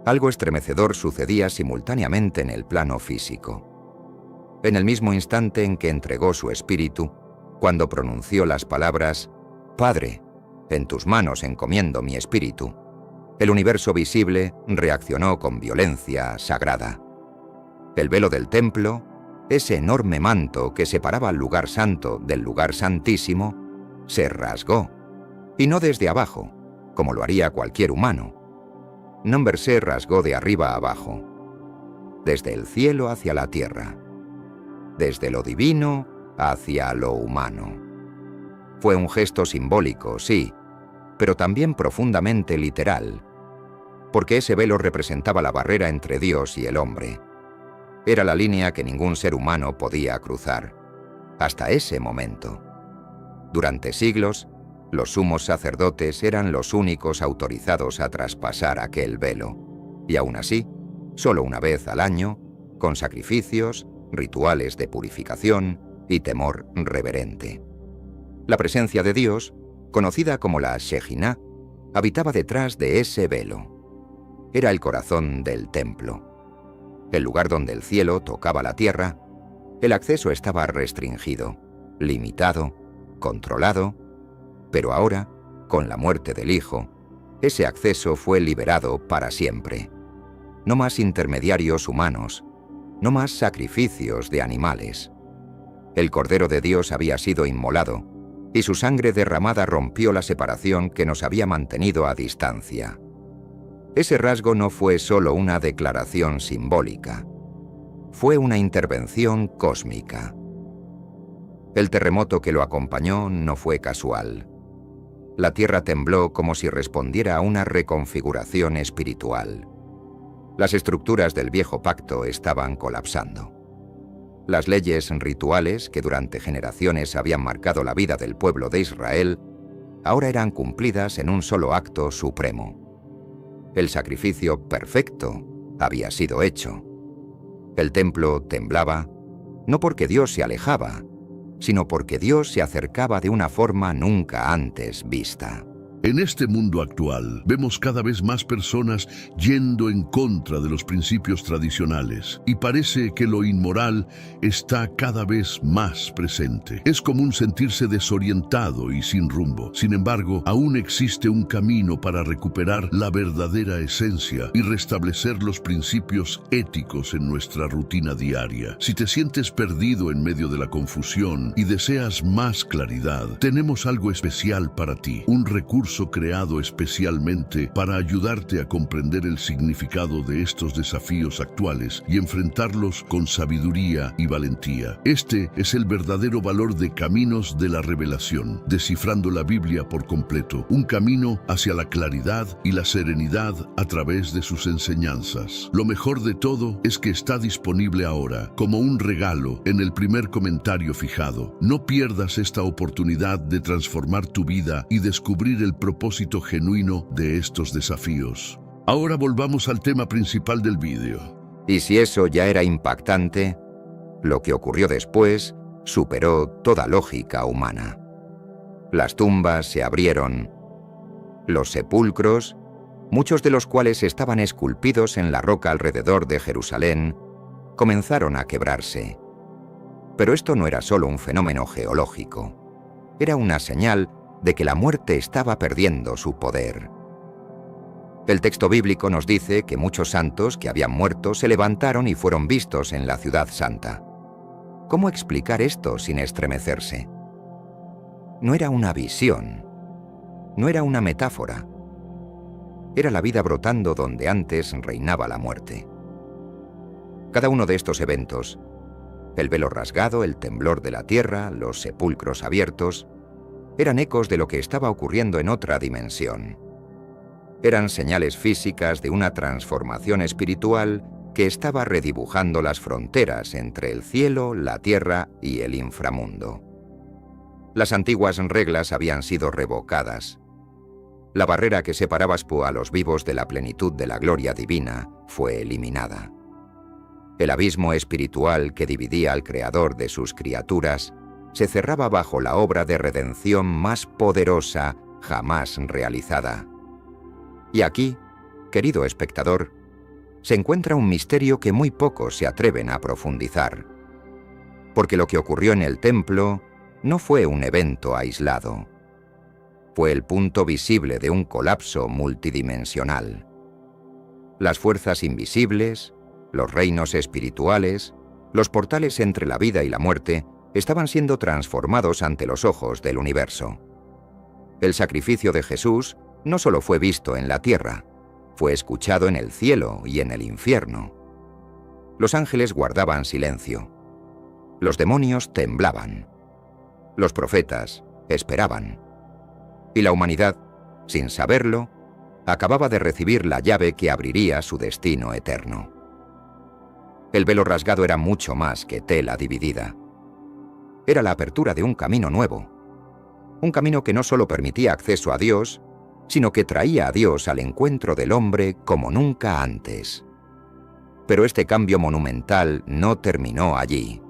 algo estremecedor sucedía simultáneamente en el plano físico. En el mismo instante en que entregó su espíritu, cuando pronunció las palabras: Padre, en tus manos encomiendo mi espíritu, el universo visible reaccionó con violencia sagrada. El velo del templo, ese enorme manto que separaba el lugar santo del lugar santísimo, se rasgó, y no desde abajo, como lo haría cualquier humano. Non se rasgó de arriba a abajo, desde el cielo hacia la tierra, desde lo divino hacia lo humano. Fue un gesto simbólico, sí, pero también profundamente literal, porque ese velo representaba la barrera entre Dios y el hombre. Era la línea que ningún ser humano podía cruzar, hasta ese momento. Durante siglos, los sumos sacerdotes eran los únicos autorizados a traspasar aquel velo, y aún así, solo una vez al año, con sacrificios, rituales de purificación y temor reverente. La presencia de Dios, conocida como la Shejiná, habitaba detrás de ese velo. Era el corazón del templo. El lugar donde el cielo tocaba la tierra, el acceso estaba restringido, limitado, controlado, pero ahora, con la muerte del Hijo, ese acceso fue liberado para siempre. No más intermediarios humanos, no más sacrificios de animales. El Cordero de Dios había sido inmolado, y su sangre derramada rompió la separación que nos había mantenido a distancia. Ese rasgo no fue solo una declaración simbólica, fue una intervención cósmica. El terremoto que lo acompañó no fue casual. La tierra tembló como si respondiera a una reconfiguración espiritual. Las estructuras del viejo pacto estaban colapsando. Las leyes rituales que durante generaciones habían marcado la vida del pueblo de Israel, ahora eran cumplidas en un solo acto supremo. El sacrificio perfecto había sido hecho. El templo temblaba, no porque Dios se alejaba, sino porque Dios se acercaba de una forma nunca antes vista. En este mundo actual, vemos cada vez más personas yendo en contra de los principios tradicionales y parece que lo inmoral está cada vez más presente. Es común sentirse desorientado y sin rumbo. Sin embargo, aún existe un camino para recuperar la verdadera esencia y restablecer los principios éticos en nuestra rutina diaria. Si te sientes perdido en medio de la confusión y deseas más claridad, tenemos algo especial para ti, un recurso creado especialmente para ayudarte a comprender el significado de estos desafíos actuales y enfrentarlos con sabiduría y valentía. Este es el verdadero valor de Caminos de la Revelación, descifrando la Biblia por completo, un camino hacia la claridad y la serenidad a través de sus enseñanzas. Lo mejor de todo es que está disponible ahora, como un regalo, en el primer comentario fijado. No pierdas esta oportunidad de transformar tu vida y descubrir el propósito genuino de estos desafíos. Ahora volvamos al tema principal del vídeo. Y si eso ya era impactante, lo que ocurrió después superó toda lógica humana. Las tumbas se abrieron. Los sepulcros, muchos de los cuales estaban esculpidos en la roca alrededor de Jerusalén, comenzaron a quebrarse. Pero esto no era solo un fenómeno geológico, era una señal de que la muerte estaba perdiendo su poder. El texto bíblico nos dice que muchos santos que habían muerto se levantaron y fueron vistos en la ciudad santa. ¿Cómo explicar esto sin estremecerse? No era una visión, no era una metáfora. Era la vida brotando donde antes reinaba la muerte. Cada uno de estos eventos, el velo rasgado, el temblor de la tierra, los sepulcros abiertos, eran ecos de lo que estaba ocurriendo en otra dimensión. Eran señales físicas de una transformación espiritual que estaba redibujando las fronteras entre el cielo, la tierra y el inframundo. Las antiguas reglas habían sido revocadas. La barrera que separaba a los vivos de la plenitud de la gloria divina fue eliminada. El abismo espiritual que dividía al Creador de sus criaturas se cerraba bajo la obra de redención más poderosa jamás realizada. Y aquí, querido espectador, se encuentra un misterio que muy pocos se atreven a profundizar. Porque lo que ocurrió en el templo no fue un evento aislado. Fue el punto visible de un colapso multidimensional. Las fuerzas invisibles, los reinos espirituales, los portales entre la vida y la muerte, estaban siendo transformados ante los ojos del universo. El sacrificio de Jesús no solo fue visto en la tierra, fue escuchado en el cielo y en el infierno. Los ángeles guardaban silencio. Los demonios temblaban. Los profetas esperaban. Y la humanidad, sin saberlo, acababa de recibir la llave que abriría su destino eterno. El velo rasgado era mucho más que tela dividida. Era la apertura de un camino nuevo. Un camino que no solo permitía acceso a Dios, sino que traía a Dios al encuentro del hombre como nunca antes. Pero este cambio monumental no terminó allí.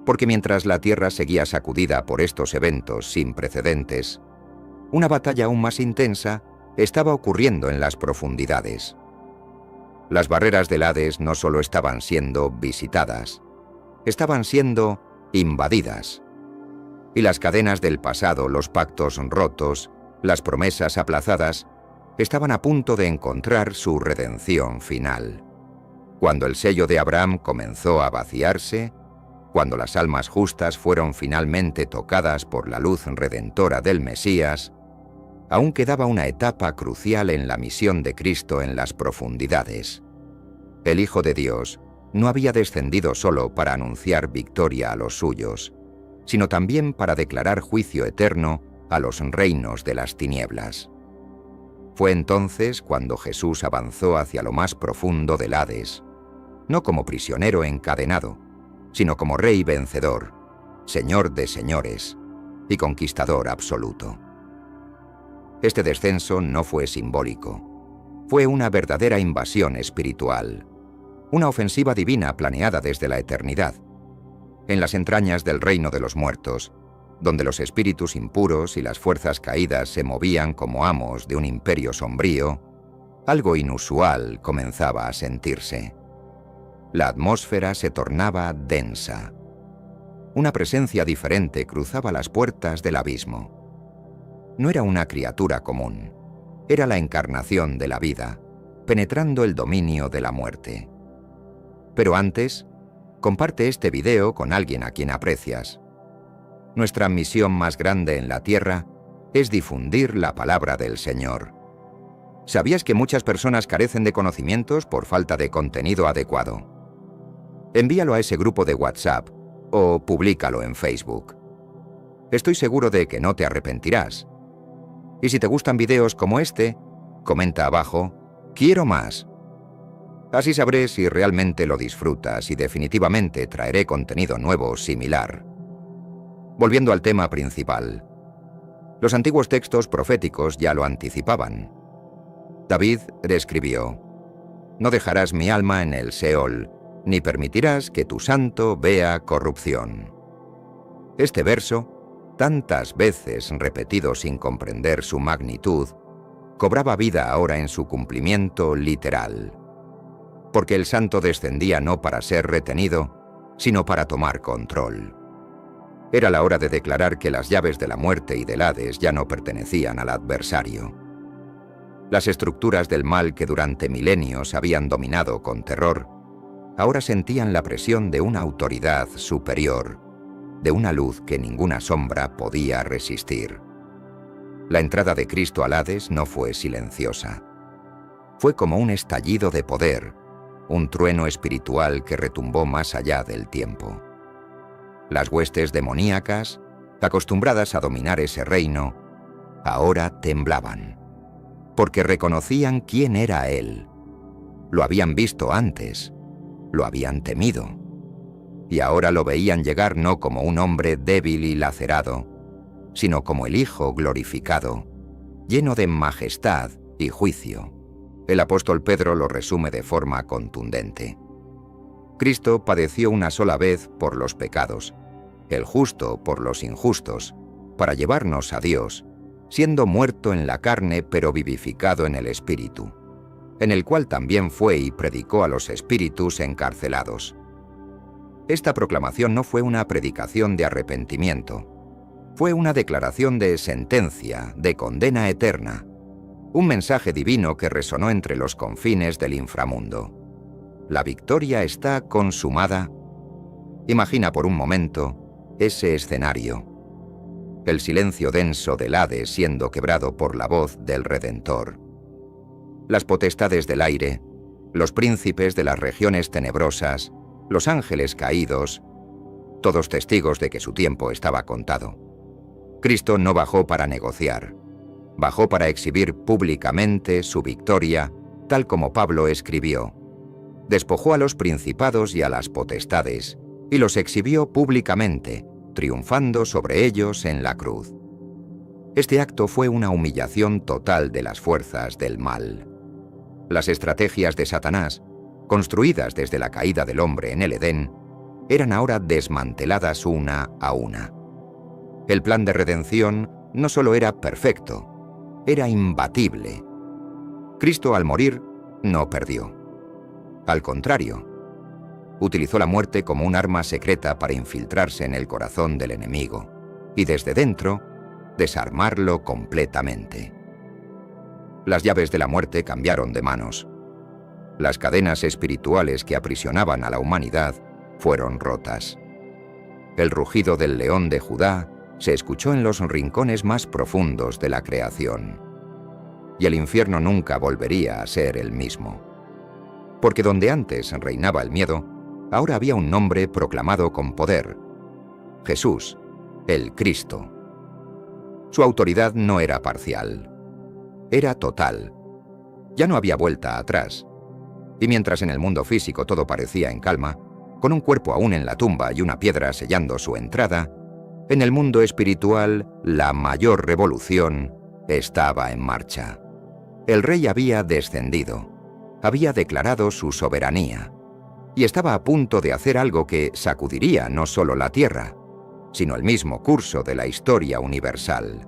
Porque mientras la tierra seguía sacudida por estos eventos sin precedentes, una batalla aún más intensa estaba ocurriendo en las profundidades. Las barreras del Hades no solo estaban siendo visitadas, estaban siendo invadidas. Y las cadenas del pasado, los pactos rotos, las promesas aplazadas, estaban a punto de encontrar su redención final. Cuando el sello de Abraham comenzó a vaciarse, cuando las almas justas fueron finalmente tocadas por la luz redentora del Mesías, aún quedaba una etapa crucial en la misión de Cristo en las profundidades. El Hijo de Dios no había descendido solo para anunciar victoria a los suyos, sino también para declarar juicio eterno a los reinos de las tinieblas. Fue entonces cuando Jesús avanzó hacia lo más profundo del Hades, no como prisionero encadenado, sino como Rey vencedor, Señor de señores y conquistador absoluto. Este descenso no fue simbólico, fue una verdadera invasión espiritual, una ofensiva divina planeada desde la eternidad. En las entrañas del reino de los muertos, donde los espíritus impuros y las fuerzas caídas se movían como amos de un imperio sombrío, algo inusual comenzaba a sentirse. La atmósfera se tornaba densa. Una presencia diferente cruzaba las puertas del abismo. No era una criatura común, era la encarnación de la vida, penetrando el dominio de la muerte. Pero antes, comparte este video con alguien a quien aprecias. Nuestra misión más grande en la tierra es difundir la palabra del Señor. ¿Sabías que muchas personas carecen de conocimientos por falta de contenido adecuado? Envíalo a ese grupo de WhatsApp o públicalo en Facebook. Estoy seguro de que no te arrepentirás. Y si te gustan videos como este, comenta abajo, quiero más. Así sabré si realmente lo disfrutas y definitivamente traeré contenido nuevo similar. Volviendo al tema principal. Los antiguos textos proféticos ya lo anticipaban. David escribió, «No dejarás mi alma en el Seol, ni permitirás que tu santo vea corrupción». Este verso, tantas veces repetido sin comprender su magnitud, cobraba vida ahora en su cumplimiento literal. Porque el santo descendía no para ser retenido, sino para tomar control. Era la hora de declarar que las llaves de la muerte y del Hades ya no pertenecían al adversario. Las estructuras del mal que durante milenios habían dominado con terror, ahora sentían la presión de una autoridad superior, de una luz que ninguna sombra podía resistir. La entrada de Cristo al Hades no fue silenciosa. Fue como un estallido de poder, un trueno espiritual que retumbó más allá del tiempo. Las huestes demoníacas, acostumbradas a dominar ese reino, ahora temblaban, porque reconocían quién era Él. Lo habían visto antes, lo habían temido, y ahora lo veían llegar no como un hombre débil y lacerado, sino como el Hijo glorificado, lleno de majestad y juicio. El apóstol Pedro lo resume de forma contundente. Cristo padeció una sola vez por los pecados, el justo por los injustos, para llevarnos a Dios, siendo muerto en la carne pero vivificado en el Espíritu, en el cual también fue y predicó a los espíritus encarcelados. Esta proclamación no fue una predicación de arrepentimiento, fue una declaración de sentencia, de condena eterna, un mensaje divino que resonó entre los confines del inframundo. La victoria está consumada. Imagina por un momento ese escenario. El silencio denso del Hades siendo quebrado por la voz del Redentor. Las potestades del aire, los príncipes de las regiones tenebrosas, los ángeles caídos, todos testigos de que su tiempo estaba contado. Cristo no bajó para negociar. Bajó para exhibir públicamente su victoria, tal como Pablo escribió. Despojó a los principados y a las potestades, y los exhibió públicamente, triunfando sobre ellos en la cruz. Este acto fue una humillación total de las fuerzas del mal. Las estrategias de Satanás, construidas desde la caída del hombre en el Edén, eran ahora desmanteladas una a una. El plan de redención no solo era perfecto, era imbatible, Cristo, al morir, no perdió. Al contrario, utilizó la muerte como un arma secreta para infiltrarse en el corazón del enemigo y desde dentro desarmarlo completamente. Las llaves de la muerte cambiaron de manos. Las cadenas espirituales que aprisionaban a la humanidad fueron rotas. El rugido del león de Judá se escuchó en los rincones más profundos de la creación. Y el infierno nunca volvería a ser el mismo. Porque donde antes reinaba el miedo, ahora había un nombre proclamado con poder: Jesús, el Cristo. Su autoridad no era parcial, era total. Ya no había vuelta atrás. Y mientras en el mundo físico todo parecía en calma, con un cuerpo aún en la tumba y una piedra sellando su entrada, en el mundo espiritual la mayor revolución estaba en marcha. El rey había descendido, había declarado su soberanía, y estaba a punto de hacer algo que sacudiría no solo la tierra, sino el mismo curso de la historia universal.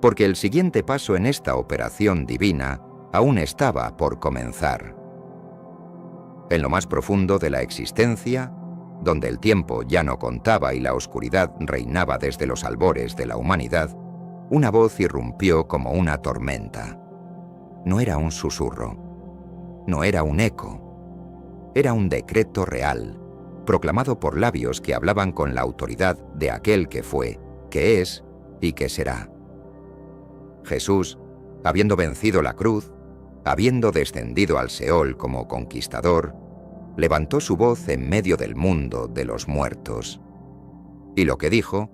Porque el siguiente paso en esta operación divina aún estaba por comenzar. En lo más profundo de la existencia, donde el tiempo ya no contaba y la oscuridad reinaba desde los albores de la humanidad, una voz irrumpió como una tormenta. No era un susurro, no era un eco, era un decreto real, proclamado por labios que hablaban con la autoridad de aquel que fue, que es y que será. Jesús, habiendo vencido la cruz, habiendo descendido al Seol como conquistador, levantó su voz en medio del mundo de los muertos. Y lo que dijo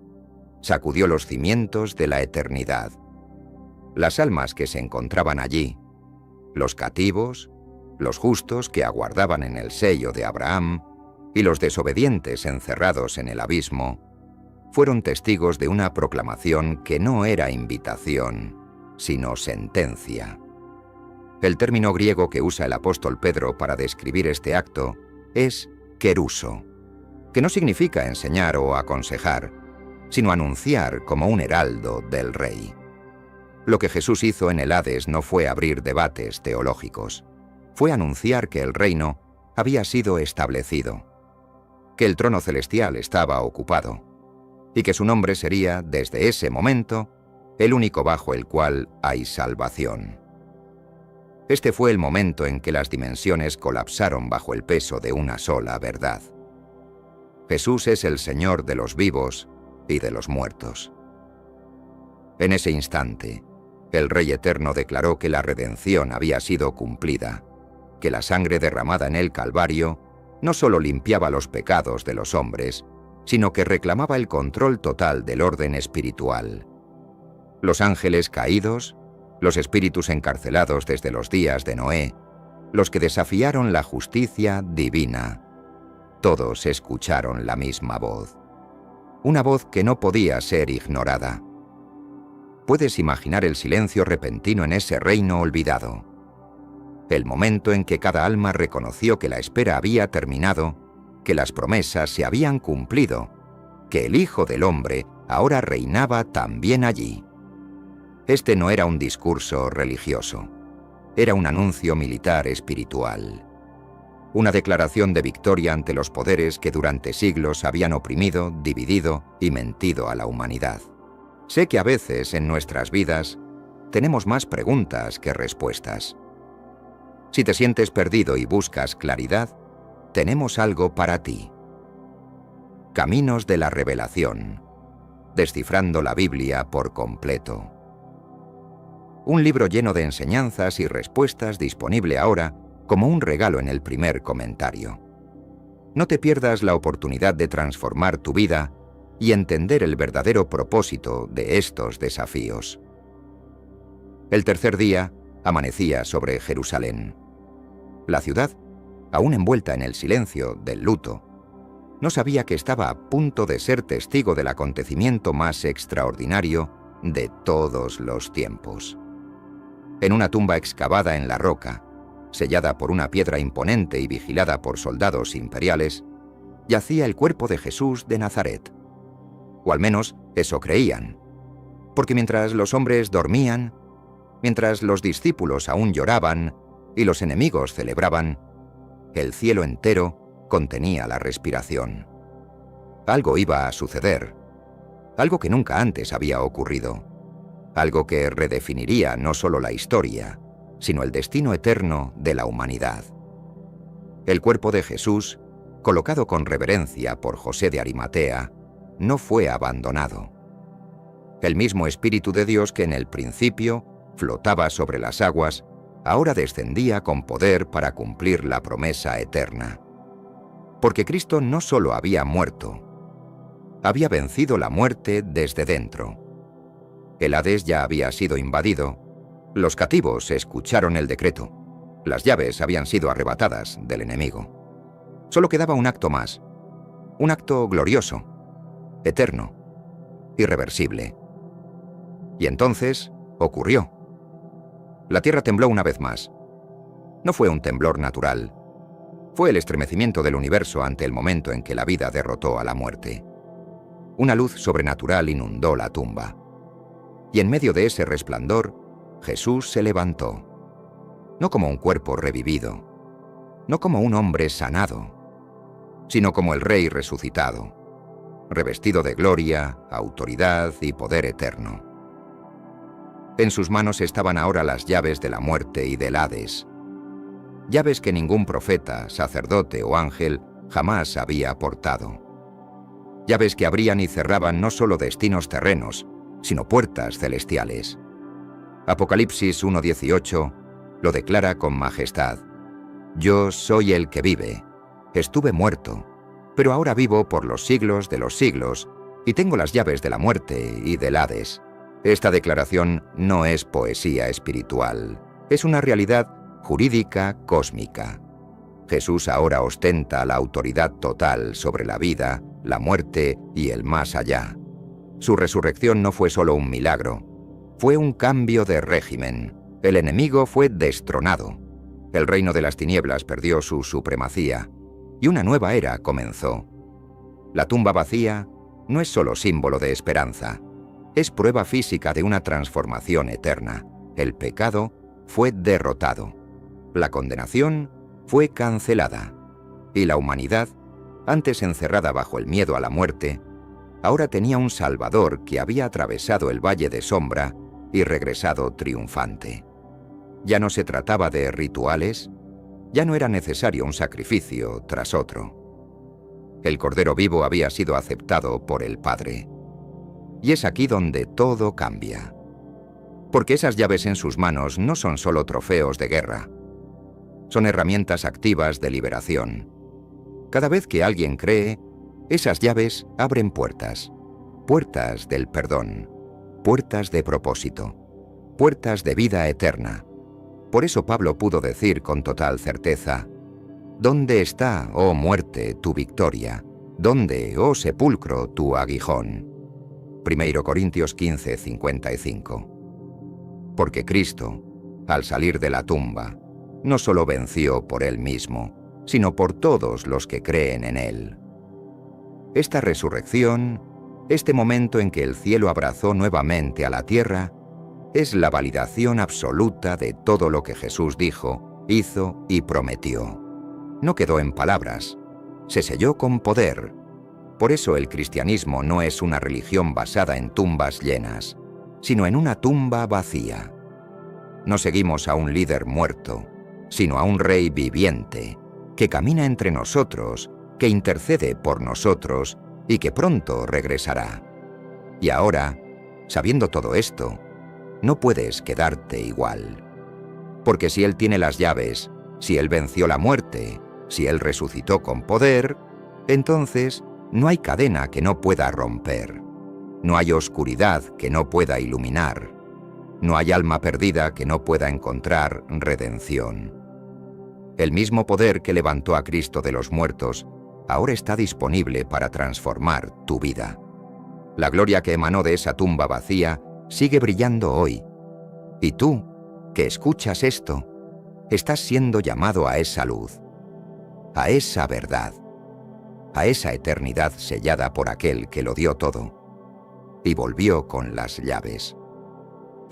sacudió los cimientos de la eternidad. Las almas que se encontraban allí, los cativos, los justos que aguardaban en el sello de Abraham y los desobedientes encerrados en el abismo, fueron testigos de una proclamación que no era invitación, sino sentencia. El término griego que usa el apóstol Pedro para describir este acto es keruso, que no significa enseñar o aconsejar, sino anunciar como un heraldo del rey. Lo que Jesús hizo en el Hades no fue abrir debates teológicos, fue anunciar que el reino había sido establecido, que el trono celestial estaba ocupado, y que su nombre sería, desde ese momento, el único bajo el cual hay salvación. Este fue el momento en que las dimensiones colapsaron bajo el peso de una sola verdad. Jesús es el Señor de los vivos y de los muertos. En ese instante, el Rey Eterno declaró que la redención había sido cumplida, que la sangre derramada en el Calvario no solo limpiaba los pecados de los hombres, sino que reclamaba el control total del orden espiritual. Los ángeles caídos, los espíritus encarcelados desde los días de Noé, los que desafiaron la justicia divina, todos escucharon la misma voz. Una voz que no podía ser ignorada. Puedes imaginar el silencio repentino en ese reino olvidado. El momento en que cada alma reconoció que la espera había terminado, que las promesas se habían cumplido, que el Hijo del Hombre ahora reinaba también allí. Este no era un discurso religioso, era un anuncio militar espiritual. Una declaración de victoria ante los poderes que durante siglos habían oprimido, dividido y mentido a la humanidad. Sé que a veces en nuestras vidas tenemos más preguntas que respuestas. Si te sientes perdido y buscas claridad, tenemos algo para ti. Caminos de la Revelación, descifrando la Biblia por completo. Un libro lleno de enseñanzas y respuestas disponible ahora como un regalo en el primer comentario. No te pierdas la oportunidad de transformar tu vida y entender el verdadero propósito de estos desafíos. El tercer día amanecía sobre Jerusalén. La ciudad, aún envuelta en el silencio del luto, no sabía que estaba a punto de ser testigo del acontecimiento más extraordinario de todos los tiempos. En una tumba excavada en la roca, sellada por una piedra imponente y vigilada por soldados imperiales, yacía el cuerpo de Jesús de Nazaret. O al menos eso creían, porque mientras los hombres dormían, Mientras los discípulos aún lloraban y los enemigos celebraban, el cielo entero contenía la respiración. Algo iba a suceder, algo que nunca antes había ocurrido, algo que redefiniría no solo la historia, sino el destino eterno de la humanidad. El cuerpo de Jesús, colocado con reverencia por José de Arimatea, no fue abandonado. El mismo Espíritu de Dios que en el principio flotaba sobre las aguas, ahora descendía con poder para cumplir la promesa eterna. Porque Cristo no solo había muerto, había vencido la muerte desde dentro. El Hades ya había sido invadido, los cativos escucharon el decreto, las llaves habían sido arrebatadas del enemigo. Solo quedaba un acto más, un acto glorioso, eterno, irreversible. Y entonces ocurrió. La tierra tembló una vez más. No fue un temblor natural, fue el estremecimiento del universo ante el momento en que la vida derrotó a la muerte. Una luz sobrenatural inundó la tumba. Y en medio de ese resplandor, Jesús se levantó. No como un cuerpo revivido, no como un hombre sanado, sino como el Rey resucitado, revestido de gloria, autoridad y poder eterno. En sus manos estaban ahora las llaves de la muerte y del Hades, llaves que ningún profeta, sacerdote o ángel jamás había portado. Llaves que abrían y cerraban no solo destinos terrenos, sino puertas celestiales. Apocalipsis 1:18 lo declara con majestad. Yo soy el que vive. Estuve muerto, pero ahora vivo por los siglos de los siglos y tengo las llaves de la muerte y del Hades. Esta declaración no es poesía espiritual, es una realidad jurídica cósmica. Jesús ahora ostenta la autoridad total sobre la vida, la muerte y el más allá. Su resurrección no fue solo un milagro, fue un cambio de régimen. El enemigo fue destronado. El reino de las tinieblas perdió su supremacía y una nueva era comenzó. La tumba vacía no es solo símbolo de esperanza, es prueba física de una transformación eterna. El pecado fue derrotado, la condenación fue cancelada y la humanidad, antes encerrada bajo el miedo a la muerte, ahora tenía un Salvador que había atravesado el valle de sombra y regresado triunfante. Ya no se trataba de rituales, ya no era necesario un sacrificio tras otro. El Cordero vivo había sido aceptado por el Padre. Y es aquí donde todo cambia. Porque esas llaves en sus manos no son solo trofeos de guerra, son herramientas activas de liberación. Cada vez que alguien cree, esas llaves abren puertas, puertas del perdón, puertas de propósito, puertas de vida eterna. Por eso Pablo pudo decir con total certeza: ¿Dónde está, oh muerte, tu victoria? ¿Dónde, oh sepulcro, tu aguijón? 1 Corintios 15:55. Porque Cristo, al salir de la tumba, no solo venció por Él mismo, sino por todos los que creen en Él. Esta resurrección, este momento en que el cielo abrazó nuevamente a la tierra, es la validación absoluta de todo lo que Jesús dijo, hizo y prometió. No quedó en palabras, se selló con poder. Por eso el cristianismo no es una religión basada en tumbas llenas, sino en una tumba vacía. No seguimos a un líder muerto, sino a un Rey viviente, que camina entre nosotros, que intercede por nosotros y que pronto regresará. Y ahora, sabiendo todo esto, no puedes quedarte igual. Porque si Él tiene las llaves, si Él venció la muerte, si Él resucitó con poder, entonces no hay cadena que no pueda romper, no hay oscuridad que no pueda iluminar, no hay alma perdida que no pueda encontrar redención. El mismo poder que levantó a Cristo de los muertos ahora está disponible para transformar tu vida. La gloria que emanó de esa tumba vacía sigue brillando hoy. Y tú, que escuchas esto, estás siendo llamado a esa luz, a esa verdad, a esa eternidad sellada por aquel que lo dio todo y volvió con las llaves.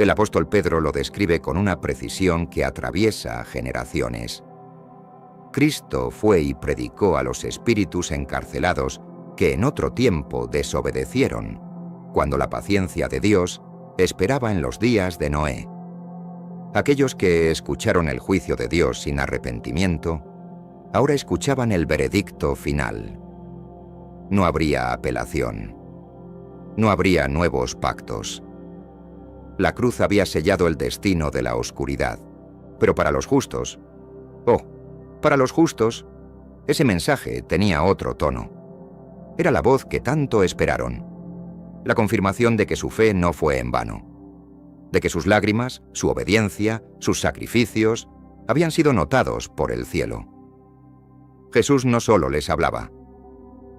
El apóstol Pedro lo describe con una precisión que atraviesa generaciones. Cristo fue y predicó a los espíritus encarcelados que en otro tiempo desobedecieron, cuando la paciencia de Dios esperaba en los días de Noé. Aquellos que escucharon el juicio de Dios sin arrepentimiento, ahora escuchaban el veredicto final. No habría apelación. No habría nuevos pactos. La cruz había sellado el destino de la oscuridad. Pero para los justos, ese mensaje tenía otro tono. Era la voz que tanto esperaron. La confirmación de que su fe no fue en vano. De que sus lágrimas, su obediencia, sus sacrificios, habían sido notados por el cielo. Jesús no solo les hablaba,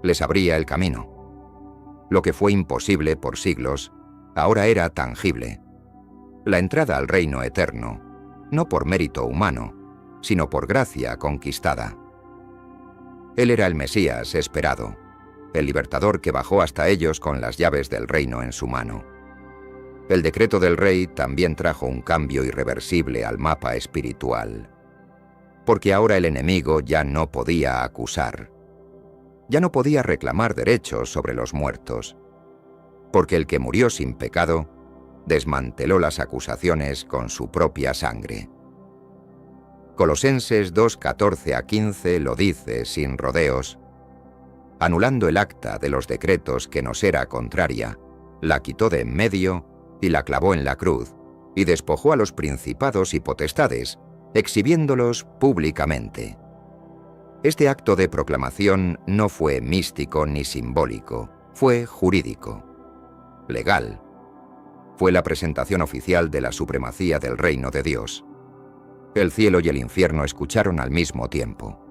les abría el camino. Lo que fue imposible por siglos, ahora era tangible. La entrada al reino eterno, no por mérito humano, sino por gracia conquistada. Él era el Mesías esperado, el libertador que bajó hasta ellos con las llaves del reino en su mano. El decreto del rey también trajo un cambio irreversible al mapa espiritual, porque ahora el enemigo ya no podía acusar, ya no podía reclamar derechos sobre los muertos, porque el que murió sin pecado desmanteló las acusaciones con su propia sangre. Colosenses 2:14-15 lo dice sin rodeos. Anulando el acta de los decretos que nos era contraria, la quitó de en medio y la clavó en la cruz, y despojó a los principados y potestades, exhibiéndolos públicamente. Este acto de proclamación no fue místico ni simbólico, fue jurídico, legal. Fue la presentación oficial de la supremacía del reino de Dios. El cielo y el infierno escucharon al mismo tiempo.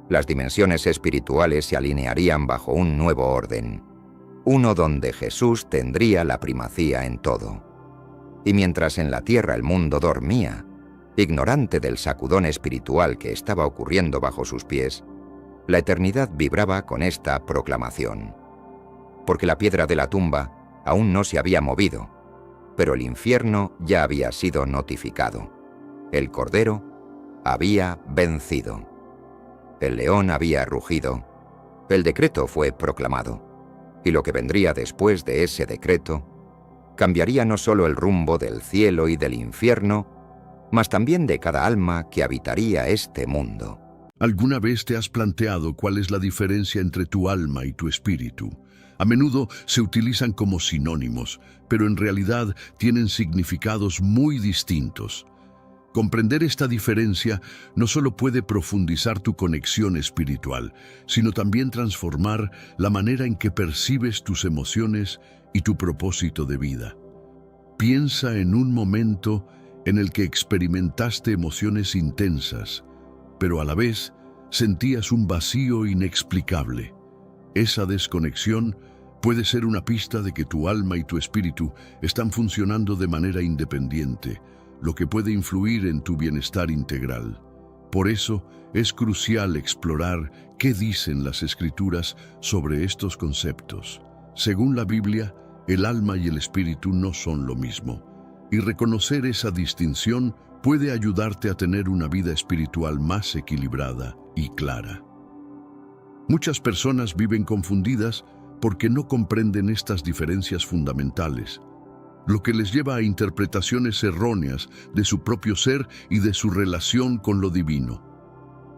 Las dimensiones espirituales se alinearían bajo un nuevo orden, uno donde Jesús tendría la primacía en todo. Y mientras en la tierra el mundo dormía, ignorante del sacudón espiritual que estaba ocurriendo bajo sus pies, la eternidad vibraba con esta proclamación. Porque la piedra de la tumba aún no se había movido, pero el infierno ya había sido notificado. El Cordero había vencido. El león había rugido. El decreto fue proclamado. Y lo que vendría después de ese decreto cambiaría no solo el rumbo del cielo y del infierno, mas también de cada alma que habitaría este mundo. ¿Alguna vez te has planteado cuál es la diferencia entre tu alma y tu espíritu? A menudo se utilizan como sinónimos, pero en realidad tienen significados muy distintos. Comprender esta diferencia no solo puede profundizar tu conexión espiritual, sino también transformar la manera en que percibes tus emociones y tu propósito de vida. Piensa en un momento en el que experimentaste emociones intensas, pero a la vez sentías un vacío inexplicable. Esa desconexión puede ser una pista de que tu alma y tu espíritu están funcionando de manera independiente, lo que puede influir en tu bienestar integral. Por eso, es crucial explorar qué dicen las Escrituras sobre estos conceptos. Según la Biblia, el alma y el espíritu no son lo mismo, y reconocer esa distinción puede ayudarte a tener una vida espiritual más equilibrada y clara. Muchas personas viven confundidas porque no comprenden estas diferencias fundamentales, lo que les lleva a interpretaciones erróneas de su propio ser y de su relación con lo divino.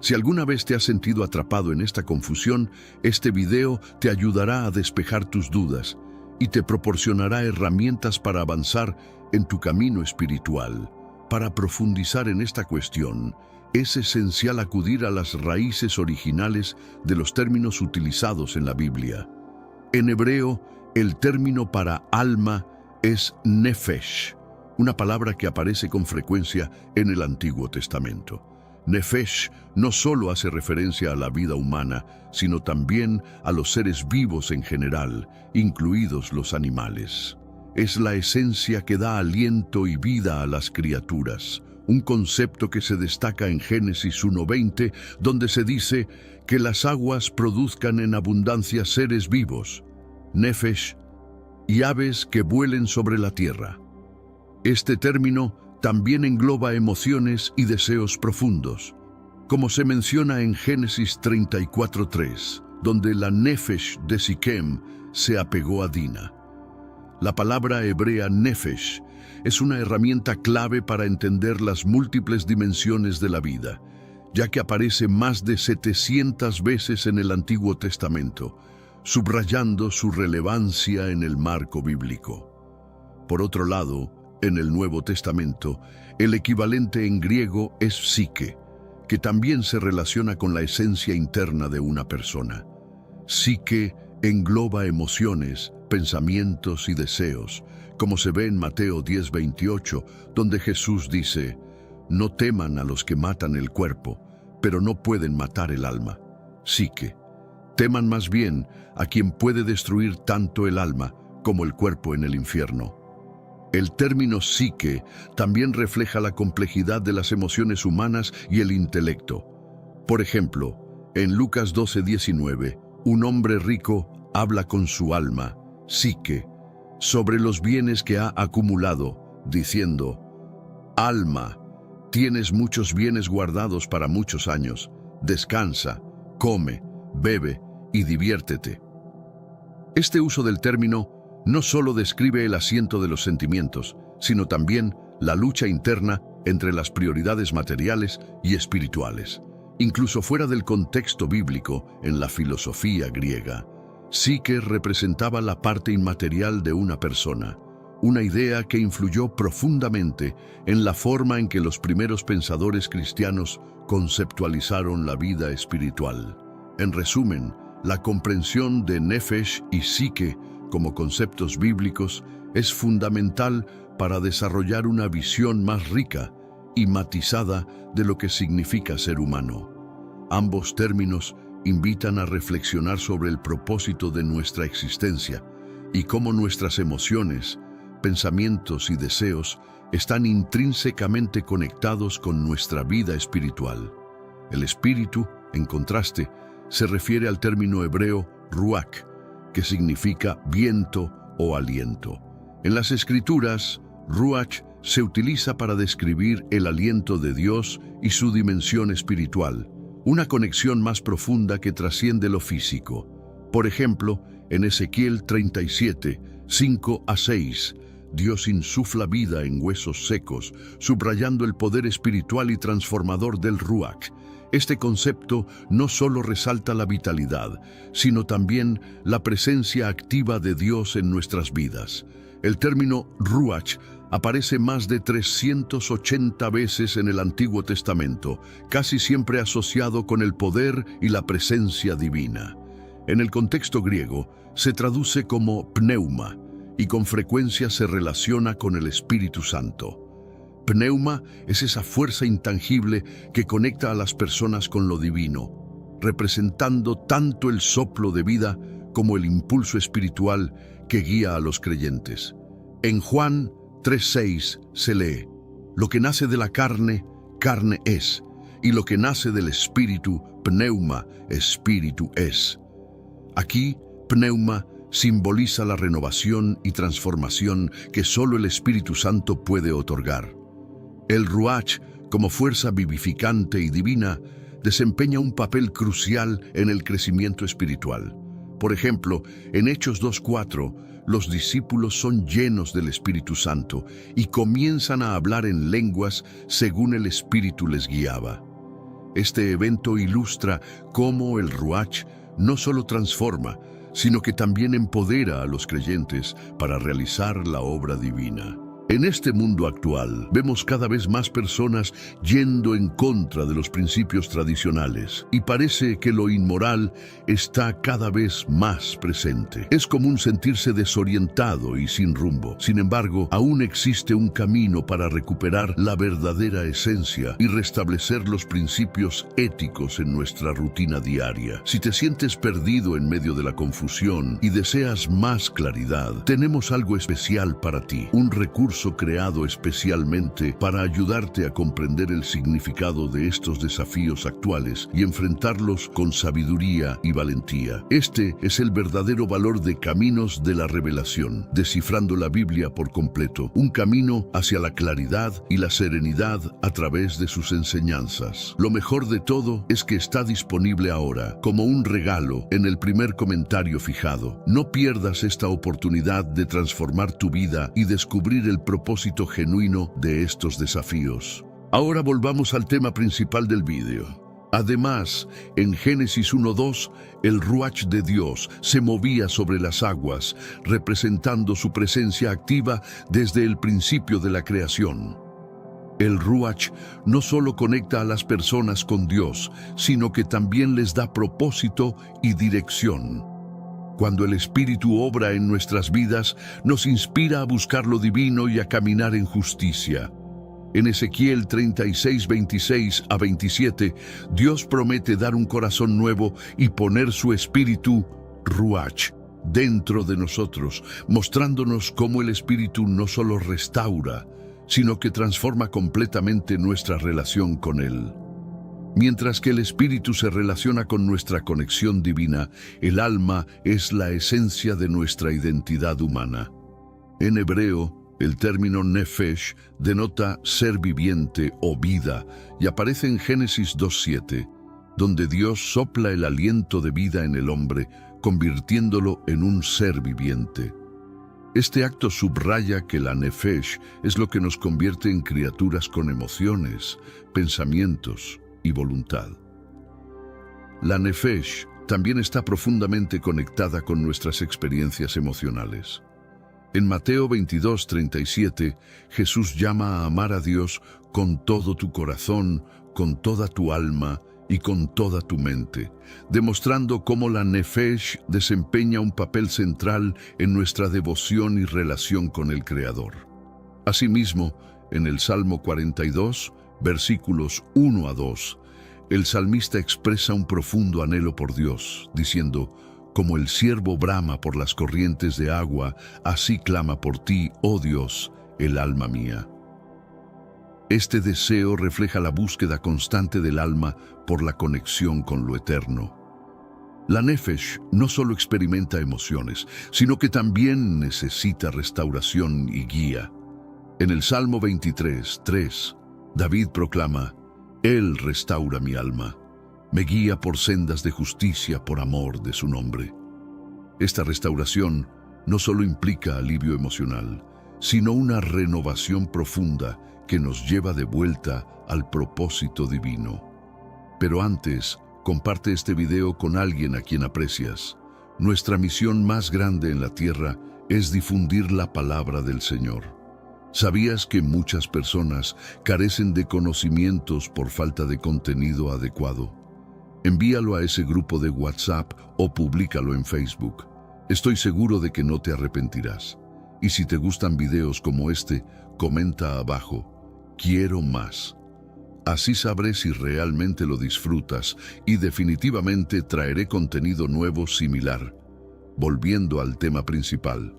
Si alguna vez te has sentido atrapado en esta confusión, este video te ayudará a despejar tus dudas y te proporcionará herramientas para avanzar en tu camino espiritual. Para profundizar en esta cuestión, es esencial acudir a las raíces originales de los términos utilizados en la Biblia. En hebreo, el término para alma es nefesh, una palabra que aparece con frecuencia en el Antiguo Testamento. Nefesh no solo hace referencia a la vida humana, sino también a los seres vivos en general, incluidos los animales. Es la esencia que da aliento y vida a las criaturas, un concepto que se destaca en Génesis 1:20, donde se dice que las aguas produzcan en abundancia seres vivos, nefesh, y aves que vuelen sobre la tierra. Este término también engloba emociones y deseos profundos, como se menciona en Génesis 34:3, donde la Nefesh de Siquem se apegó a Dina. La palabra hebrea Nefesh es una herramienta clave para entender las múltiples dimensiones de la vida, ya que aparece más de 700 veces en el Antiguo Testamento, subrayando su relevancia en el marco bíblico. Por otro lado, en el Nuevo Testamento, el equivalente en griego es psique, que también se relaciona con la esencia interna de una persona. Psique engloba emociones, pensamientos y deseos, como se ve en Mateo 10:28, donde Jesús dice: «No teman a los que matan el cuerpo, pero no pueden matar el alma». Psique. Teman más bien a quien puede destruir tanto el alma como el cuerpo en el infierno. El término psique también refleja la complejidad de las emociones humanas y el intelecto. Por ejemplo, en Lucas 12:19, un hombre rico habla con su alma, psique, sobre los bienes que ha acumulado, diciendo: «Alma, tienes muchos bienes guardados para muchos años. Descansa, come, bebe y diviértete». Este uso del término no solo describe el asiento de los sentimientos, sino también la lucha interna entre las prioridades materiales y espirituales. Incluso fuera del contexto bíblico, en la filosofía griega, psique representaba la parte inmaterial de una persona, una idea que influyó profundamente en la forma en que los primeros pensadores cristianos conceptualizaron la vida espiritual. En resumen, la comprensión de Nefesh y psique como conceptos bíblicos es fundamental para desarrollar una visión más rica y matizada de lo que significa ser humano. Ambos términos invitan a reflexionar sobre el propósito de nuestra existencia y cómo nuestras emociones, pensamientos y deseos están intrínsecamente conectados con nuestra vida espiritual. El espíritu, en contraste, se refiere al término hebreo ruach, que significa viento o aliento. En las Escrituras, ruach se utiliza para describir el aliento de Dios y su dimensión espiritual, una conexión más profunda que trasciende lo físico. Por ejemplo, en Ezequiel 37, 5-6, Dios insufla vida en huesos secos, subrayando el poder espiritual y transformador del ruach. Este concepto no solo resalta la vitalidad, sino también la presencia activa de Dios en nuestras vidas. El término ruach aparece más de 380 veces en el Antiguo Testamento, casi siempre asociado con el poder y la presencia divina. En el contexto griego, se traduce como pneuma y con frecuencia se relaciona con el Espíritu Santo. Pneuma es esa fuerza intangible que conecta a las personas con lo divino, representando tanto el soplo de vida como el impulso espiritual que guía a los creyentes. En Juan 3:6 se lee: «Lo que nace de la carne, carne es, y lo que nace del espíritu, pneuma, espíritu es». Aquí, pneuma simboliza la renovación y transformación que solo el Espíritu Santo puede otorgar. El ruach, como fuerza vivificante y divina, desempeña un papel crucial en el crecimiento espiritual. Por ejemplo, en Hechos 2:4, los discípulos son llenos del Espíritu Santo y comienzan a hablar en lenguas según el Espíritu les guiaba. Este evento ilustra cómo el ruach no solo transforma, sino que también empodera a los creyentes para realizar la obra divina. En este mundo actual, vemos cada vez más personas yendo en contra de los principios tradicionales y parece que lo inmoral está cada vez más presente. Es común sentirse desorientado y sin rumbo. Sin embargo, aún existe un camino para recuperar la verdadera esencia y restablecer los principios éticos en nuestra rutina diaria. Si te sientes perdido en medio de la confusión y deseas más claridad, tenemos algo especial para ti, un recurso curso creado especialmente para ayudarte a comprender el significado de estos desafíos actuales y enfrentarlos con sabiduría y valentía. Este es el verdadero valor de Caminos de la Revelación, descifrando la Biblia por completo, un camino hacia la claridad y la serenidad a través de sus enseñanzas. Lo mejor de todo es que está disponible ahora, como un regalo, en el primer comentario fijado. No pierdas esta oportunidad de transformar tu vida y descubrir el propósito genuino de estos desafíos. Ahora volvamos al tema principal del vídeo. Además, en Génesis 1:2, el Ruach de Dios se movía sobre las aguas, representando su presencia activa desde el principio de la creación. El Ruach no solo conecta a las personas con Dios, sino que también les da propósito y dirección. Cuando el Espíritu obra en nuestras vidas, nos inspira a buscar lo divino y a caminar en justicia. En Ezequiel 36, 26 a 27, Dios promete dar un corazón nuevo y poner su espíritu, Ruach, dentro de nosotros, mostrándonos cómo el Espíritu no solo restaura, sino que transforma completamente nuestra relación con Él. Mientras que el Espíritu se relaciona con nuestra conexión divina, el alma es la esencia de nuestra identidad humana. En hebreo, el término nefesh denota ser viviente o vida y aparece en Génesis 2:7, donde Dios sopla el aliento de vida en el hombre, convirtiéndolo en un ser viviente. Este acto subraya que la nefesh es lo que nos convierte en criaturas con emociones, pensamientos y voluntad. La nefesh también está profundamente conectada con nuestras experiencias emocionales. En Mateo 22:37, Jesús llama a amar a Dios con todo tu corazón, con toda tu alma y con toda tu mente, demostrando cómo la nefesh desempeña un papel central en nuestra devoción y relación con el Creador. Asimismo, en el Salmo 42, versículos 1 a 2, el salmista expresa un profundo anhelo por Dios, diciendo: como el ciervo brama por las corrientes de agua, así clama por ti, oh Dios, el alma mía. Este deseo refleja la búsqueda constante del alma por la conexión con lo eterno. La nefesh no solo experimenta emociones, sino que también necesita restauración y guía. En el Salmo 23:3, David proclama: Él restaura mi alma. Me guía por sendas de justicia por amor de su nombre. Esta restauración no solo implica alivio emocional, sino una renovación profunda que nos lleva de vuelta al propósito divino. Pero antes, comparte este video con alguien a quien aprecias. Nuestra misión más grande en la tierra es difundir la palabra del Señor. ¿Sabías que muchas personas carecen de conocimientos por falta de contenido adecuado? Envíalo a ese grupo de WhatsApp o públicalo en Facebook. Estoy seguro de que no te arrepentirás. Y si te gustan videos como este, comenta abajo: quiero más. Así sabré si realmente lo disfrutas y definitivamente traeré contenido nuevo similar. Volviendo al tema principal.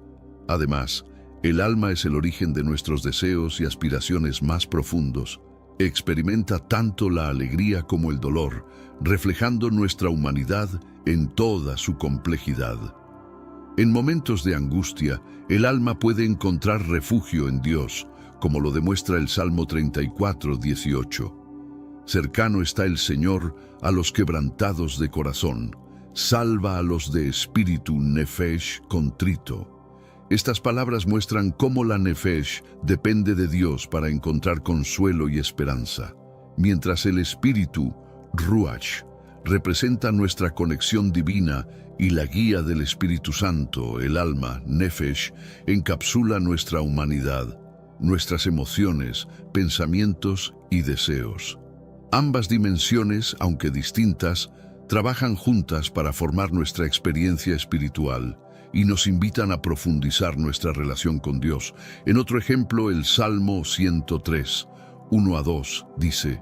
Además, el alma es el origen de nuestros deseos y aspiraciones más profundos. Experimenta tanto la alegría como el dolor, reflejando nuestra humanidad en toda su complejidad. En momentos de angustia, el alma puede encontrar refugio en Dios, como lo demuestra el Salmo 34:18. Cercano está el Señor a los quebrantados de corazón, salva a los de espíritu nefesh contrito. Estas palabras muestran cómo la nefesh depende de Dios para encontrar consuelo y esperanza, mientras el espíritu, Ruach, representa nuestra conexión divina y la guía del Espíritu Santo, el alma, nefesh, encapsula nuestra humanidad, nuestras emociones, pensamientos y deseos. Ambas dimensiones, aunque distintas, trabajan juntas para formar nuestra experiencia espiritual y nos invitan a profundizar nuestra relación con Dios. En otro ejemplo, el Salmo 103, 1 a 2, dice: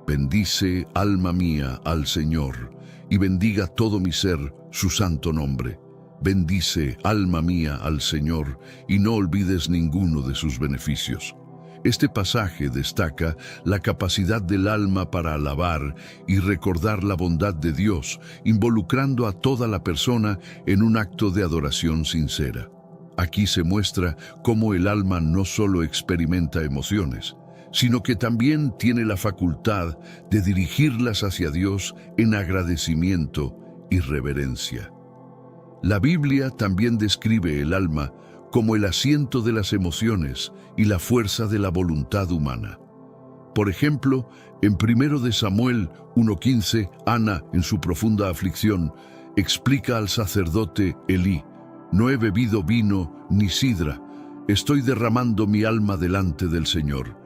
Bendice, alma mía, al Señor, y bendiga todo mi ser su santo nombre. Bendice, alma mía, al Señor, y no olvides ninguno de sus beneficios. Este pasaje destaca la capacidad del alma para alabar y recordar la bondad de Dios, involucrando a toda la persona en un acto de adoración sincera. Aquí se muestra cómo el alma no solo experimenta emociones, sino que también tiene la facultad de dirigirlas hacia Dios en agradecimiento y reverencia. La Biblia también describe el alma como el asiento de las emociones y la fuerza de la voluntad humana. Por ejemplo, en 1 de Samuel 1:15, Ana, en su profunda aflicción, explica al sacerdote Elí: «No he bebido vino ni sidra, estoy derramando mi alma delante del Señor».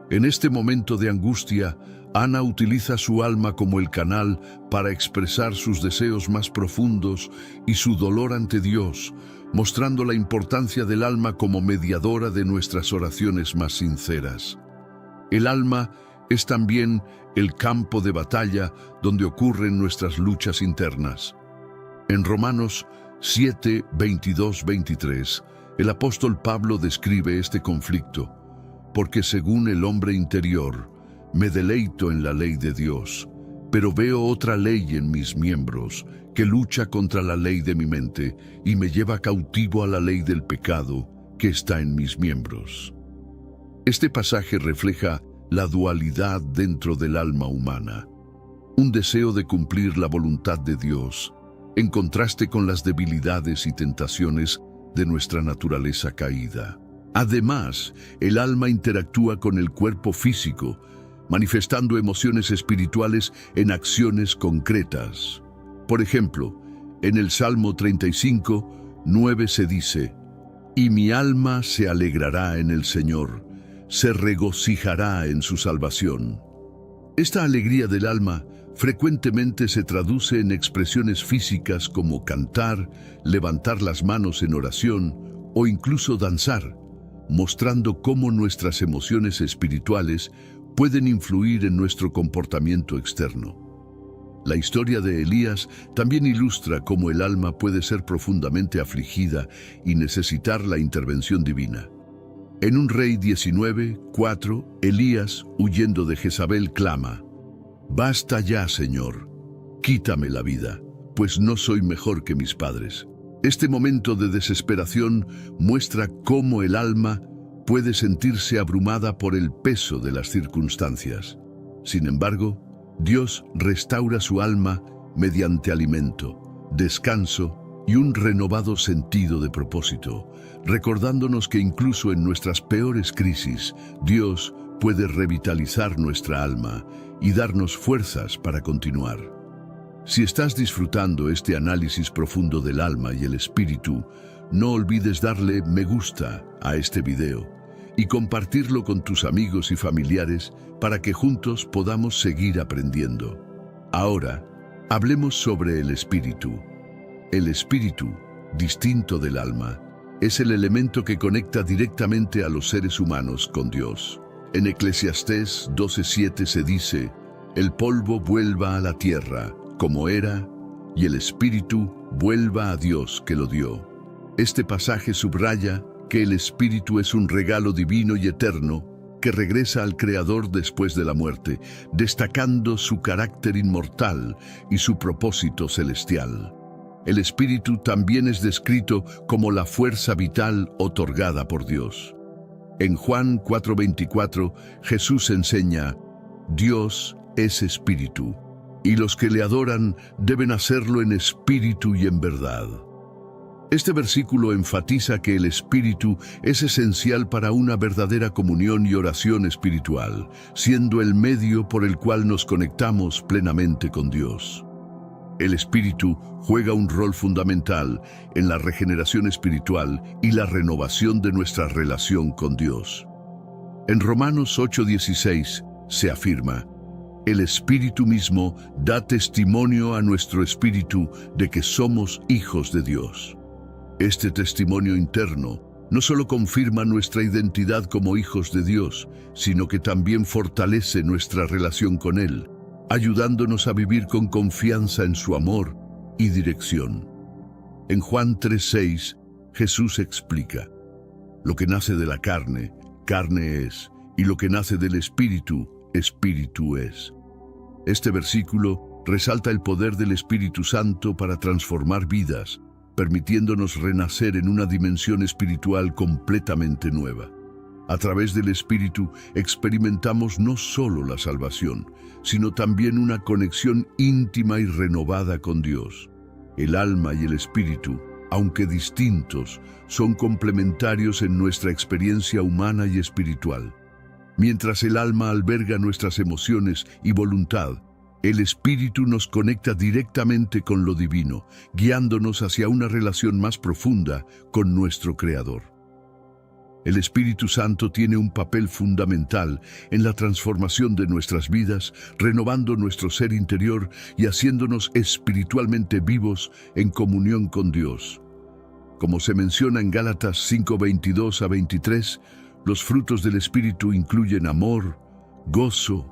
En este momento de angustia, Ana utiliza su alma como el canal para expresar sus deseos más profundos y su dolor ante Dios, mostrando la importancia del alma como mediadora de nuestras oraciones más sinceras. El alma es también el campo de batalla donde ocurren nuestras luchas internas. En Romanos 7, 22-23, el apóstol Pablo describe este conflicto: «Porque según el hombre interior, me deleito en la ley de Dios, pero veo otra ley en mis miembros, que lucha contra la ley de mi mente y me lleva cautivo a la ley del pecado que está en mis miembros». Este pasaje refleja la dualidad dentro del alma humana: un deseo de cumplir la voluntad de Dios, en contraste con las debilidades y tentaciones de nuestra naturaleza caída. Además, el alma interactúa con el cuerpo físico, manifestando emociones espirituales en acciones concretas. Por ejemplo, en el Salmo 35, 9 se dice: «Y mi alma se alegrará en el Señor, se regocijará en su salvación». Esta alegría del alma frecuentemente se traduce en expresiones físicas como cantar, levantar las manos en oración o incluso danzar, mostrando cómo nuestras emociones espirituales pueden influir en nuestro comportamiento externo. La historia de Elías también ilustra cómo el alma puede ser profundamente afligida y necesitar la intervención divina. En un Rey 19:4, Elías, huyendo de Jezabel, clama: «Basta ya, Señor, quítame la vida, pues no soy mejor que mis padres». Este momento de desesperación muestra cómo el alma puede sentirse abrumada por el peso de las circunstancias. Sin embargo, Dios restaura su alma mediante alimento, descanso y un renovado sentido de propósito, recordándonos que incluso en nuestras peores crisis, Dios puede revitalizar nuestra alma y darnos fuerzas para continuar. Si estás disfrutando este análisis profundo del alma y el espíritu, no olvides darle me gusta a este video y compartirlo con tus amigos y familiares para que juntos podamos seguir aprendiendo. Ahora, hablemos sobre el espíritu. El espíritu, distinto del alma, es el elemento que conecta directamente a los seres humanos con Dios. En Eclesiastés 12:7 se dice: «El polvo vuelva a la tierra como era, y el espíritu vuelva a Dios que lo dio». Este pasaje subraya que el espíritu es un regalo divino y eterno que regresa al Creador después de la muerte, destacando su carácter inmortal y su propósito celestial. El espíritu también es descrito como la fuerza vital otorgada por Dios. En Juan 4:24, Jesús enseña: «Dios es espíritu, y los que le adoran deben hacerlo en espíritu y en verdad». Este versículo enfatiza que el espíritu es esencial para una verdadera comunión y oración espiritual, siendo el medio por el cual nos conectamos plenamente con Dios. El espíritu juega un rol fundamental en la regeneración espiritual y la renovación de nuestra relación con Dios. En Romanos 8:16 se afirma: «El Espíritu mismo da testimonio a nuestro espíritu de que somos hijos de Dios». Este testimonio interno no solo confirma nuestra identidad como hijos de Dios, sino que también fortalece nuestra relación con Él, ayudándonos a vivir con confianza en su amor y dirección. En Juan 3:6, Jesús explica: lo que nace de la carne, carne es, y lo que nace del Espíritu, Espíritu es. Este versículo resalta el poder del Espíritu Santo para transformar vidas, permitiéndonos renacer en una dimensión espiritual completamente nueva. A través del Espíritu experimentamos no solo la salvación, sino también una conexión íntima y renovada con Dios. El alma y el espíritu, aunque distintos, son complementarios en nuestra experiencia humana y espiritual. Mientras el alma alberga nuestras emociones y voluntad, el espíritu nos conecta directamente con lo divino, guiándonos hacia una relación más profunda con nuestro Creador. El Espíritu Santo tiene un papel fundamental en la transformación de nuestras vidas, renovando nuestro ser interior y haciéndonos espiritualmente vivos en comunión con Dios. Como se menciona en Gálatas 5:22-23, los frutos del Espíritu incluyen amor, gozo,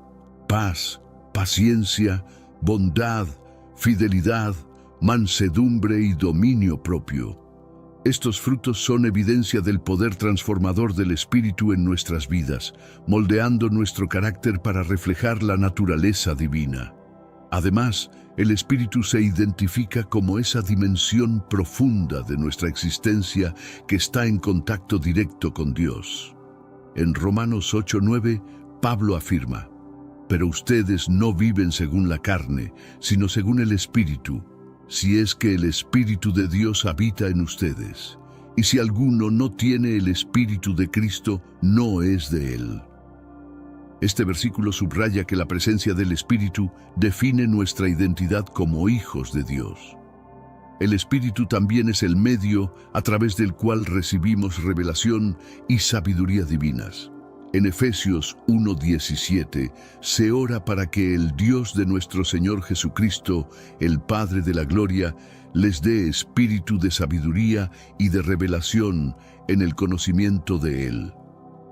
paz, paciencia, bondad, fidelidad, mansedumbre y dominio propio. Estos frutos son evidencia del poder transformador del Espíritu en nuestras vidas, moldeando nuestro carácter para reflejar la naturaleza divina. Además, el Espíritu se identifica como esa dimensión profunda de nuestra existencia que está en contacto directo con Dios. En Romanos 8:9, Pablo afirma: pero ustedes no viven según la carne, sino según el Espíritu, si es que el Espíritu de Dios habita en ustedes. Y si alguno no tiene el Espíritu de Cristo, no es de él. Este versículo subraya que la presencia del Espíritu define nuestra identidad como hijos de Dios. El Espíritu también es el medio a través del cual recibimos revelación y sabiduría divinas. En Efesios 1:17 se ora para que el Dios de nuestro Señor Jesucristo, el Padre de la Gloria, les dé espíritu de sabiduría y de revelación en el conocimiento de Él.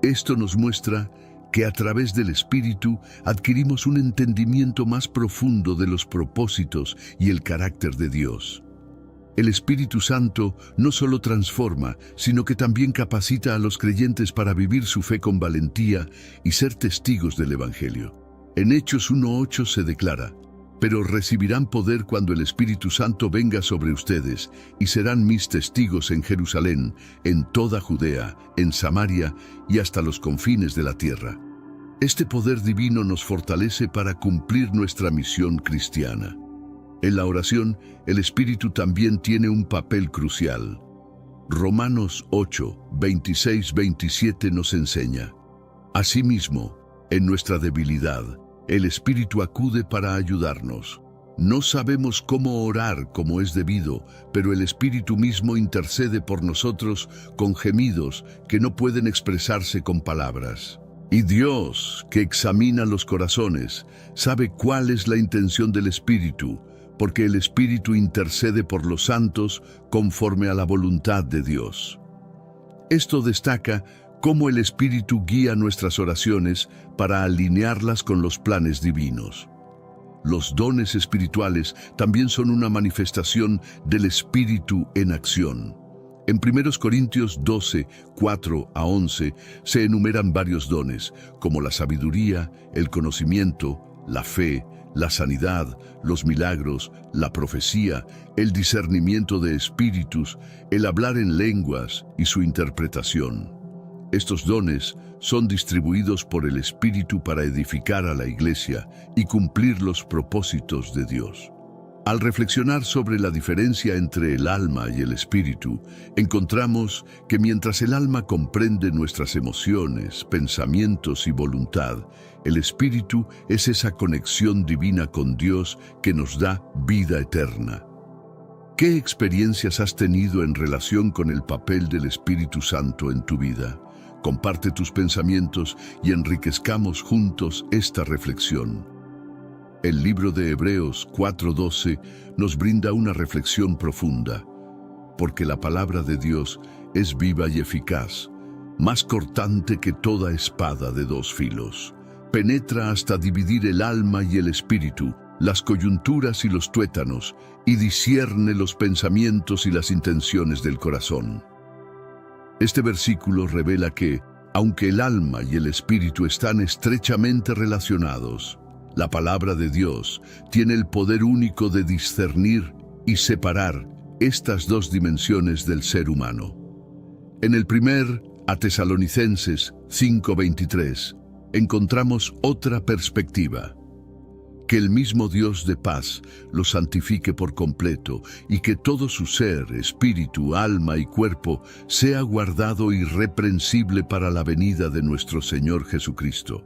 Esto nos muestra que a través del Espíritu adquirimos un entendimiento más profundo de los propósitos y el carácter de Dios. El Espíritu Santo no solo transforma, sino que también capacita a los creyentes para vivir su fe con valentía y ser testigos del Evangelio. En Hechos 1:8 se declara: pero recibirán poder cuando el Espíritu Santo venga sobre ustedes, y serán mis testigos en Jerusalén, en toda Judea, en Samaria y hasta los confines de la tierra. Este poder divino nos fortalece para cumplir nuestra misión cristiana. En la oración, el Espíritu también tiene un papel crucial. Romanos 8:26-27 nos enseña: asimismo, en nuestra debilidad, el Espíritu acude para ayudarnos. No sabemos cómo orar como es debido, pero el Espíritu mismo intercede por nosotros con gemidos que no pueden expresarse con palabras. Y Dios, que examina los corazones, sabe cuál es la intención del Espíritu, porque el Espíritu intercede por los santos conforme a la voluntad de Dios. Esto destaca cómo el Espíritu guía nuestras oraciones para alinearlas con los planes divinos. Los dones espirituales también son una manifestación del Espíritu en acción. En 1 Corintios 12:4-11 se enumeran varios dones, como la sabiduría, el conocimiento, la fe, la sanidad, los milagros, la profecía, el discernimiento de espíritus, el hablar en lenguas y su interpretación. Estos dones son distribuidos por el Espíritu para edificar a la Iglesia y cumplir los propósitos de Dios. Al reflexionar sobre la diferencia entre el alma y el espíritu, encontramos que mientras el alma comprende nuestras emociones, pensamientos y voluntad, el espíritu es esa conexión divina con Dios que nos da vida eterna. ¿Qué experiencias has tenido en relación con el papel del Espíritu Santo en tu vida? Comparte tus pensamientos y enriquezcamos juntos esta reflexión. El libro de Hebreos 4:12 nos brinda una reflexión profunda, porque la palabra de Dios es viva y eficaz, más cortante que toda espada de dos filos. Penetra hasta dividir el alma y el espíritu, las coyunturas y los tuétanos, y discierne los pensamientos y las intenciones del corazón. Este versículo revela que, aunque el alma y el espíritu están estrechamente relacionados, la palabra de Dios tiene el poder único de discernir y separar estas dos dimensiones del ser humano. En el primer, a Tesalonicenses 5:23, encontramos otra perspectiva. Que el mismo Dios de paz los santifique por completo y que todo su ser, espíritu, alma y cuerpo sea guardado irreprensible para la venida de nuestro Señor Jesucristo.